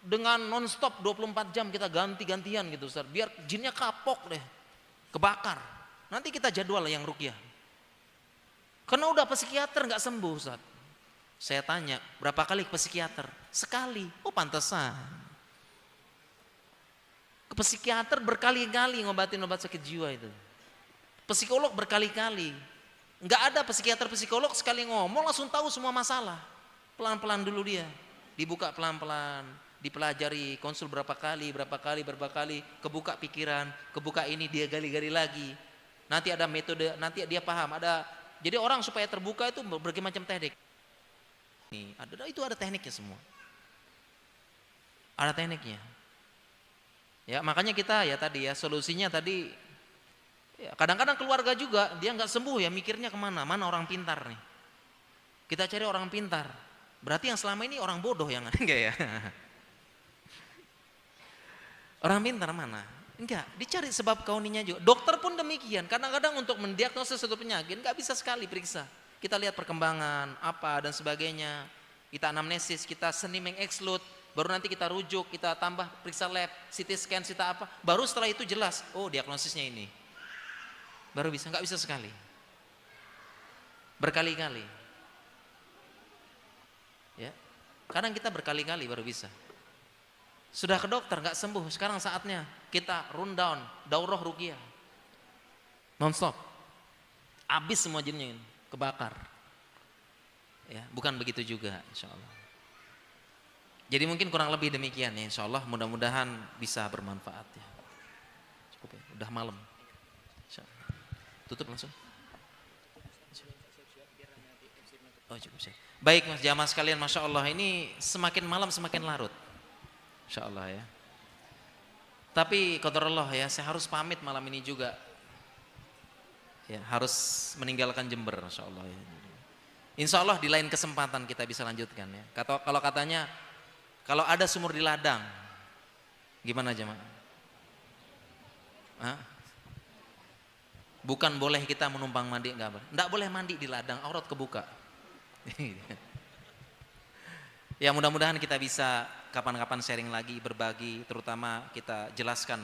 dengan nonstop 24 jam kita ganti-gantian gitu, Ustaz, biar jinnya kapok deh, kebakar. Nanti kita jadwal yang ruqyah. Karena udah psikiater nggak sembuh, Ustaz. Saya tanya, berapa kali ke psikiater? Sekali. Oh, pantesan. Ke psikiater berkali-kali ngobatin obat sakit jiwa itu. Psikolog berkali-kali. Nggak ada psikiater-psikolog sekali ngomong langsung tahu semua masalah. Pelan-pelan dulu dia. Dibuka pelan-pelan. Dipelajari, konsul berapa kali, kebuka pikiran, kebuka ini, dia gali-gali lagi. Nanti ada metode, nanti dia paham. Jadi orang supaya terbuka itu berbagai macam teknik. Itu ada tekniknya semua. Ada tekniknya. Ya, makanya kita ya tadi ya solusinya tadi. Ya, kadang-kadang keluarga juga dia nggak sembuh ya mikirnya kemana? Mana orang pintar nih? Kita cari orang pintar. Berarti yang selama ini orang bodoh yang enggak ya? Orang pintar mana? Enggak, dicari sebab kauninya juga. Dokter pun demikian. Kadang-kadang untuk mendiagnosis suatu penyakit nggak bisa sekali periksa. Kita lihat perkembangan apa dan sebagainya. Kita anamnesis, kita seni mengekslud, baru nanti kita rujuk, kita tambah periksa lab, CT scan, kita apa. Baru setelah itu jelas, oh diagnosisnya ini. Baru bisa, nggak bisa sekali. Berkali-kali. Ya. Kadang kita berkali-kali baru bisa. Sudah ke dokter nggak sembuh, sekarang saatnya kita rundown, daurah ruqyah. Non-stop. Habis semua jinnya ini, kebakar. Ya, bukan begitu juga insyaallah. Jadi mungkin kurang lebih demikian ya insyaallah, mudah-mudahan bisa bermanfaat ya. Cukup ya, udah malam. Insyaallah. Tutup langsung. Oh cukup sih. Baik Mas jamaah sekalian, Masya Allah ini semakin malam semakin larut. Insya Allah ya. Tapi qadarullah ya, saya harus pamit malam ini juga. Ya, harus meninggalkan Jember, Insya Allah ya. Insya Allah di lain kesempatan kita bisa lanjutkan ya. Kalau katanya, kalau ada sumur di ladang, gimana jemaah? Hah? Bukan boleh kita menumpang mandi, enggak boleh mandi di ladang, aurat kebuka. Ya mudah-mudahan kita bisa kapan-kapan sharing lagi, berbagi, terutama kita jelaskan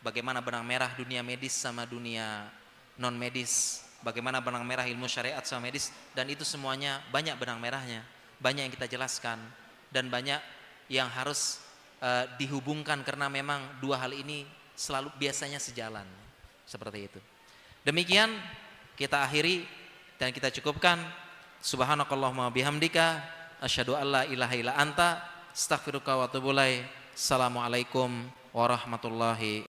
bagaimana benang merah dunia medis sama dunia non medis, bagaimana benang merah ilmu syariat sama medis, dan itu semuanya banyak benang merahnya, banyak yang kita jelaskan dan banyak yang harus dihubungkan karena memang dua hal ini selalu biasanya sejalan, seperti itu. Demikian kita akhiri dan kita cukupkan. Subhanakallahumma bihamdika asyhadu alla ilaha illa anta astaghfiruka wa atubu ilaik. Assalamualaikum warahmatullahi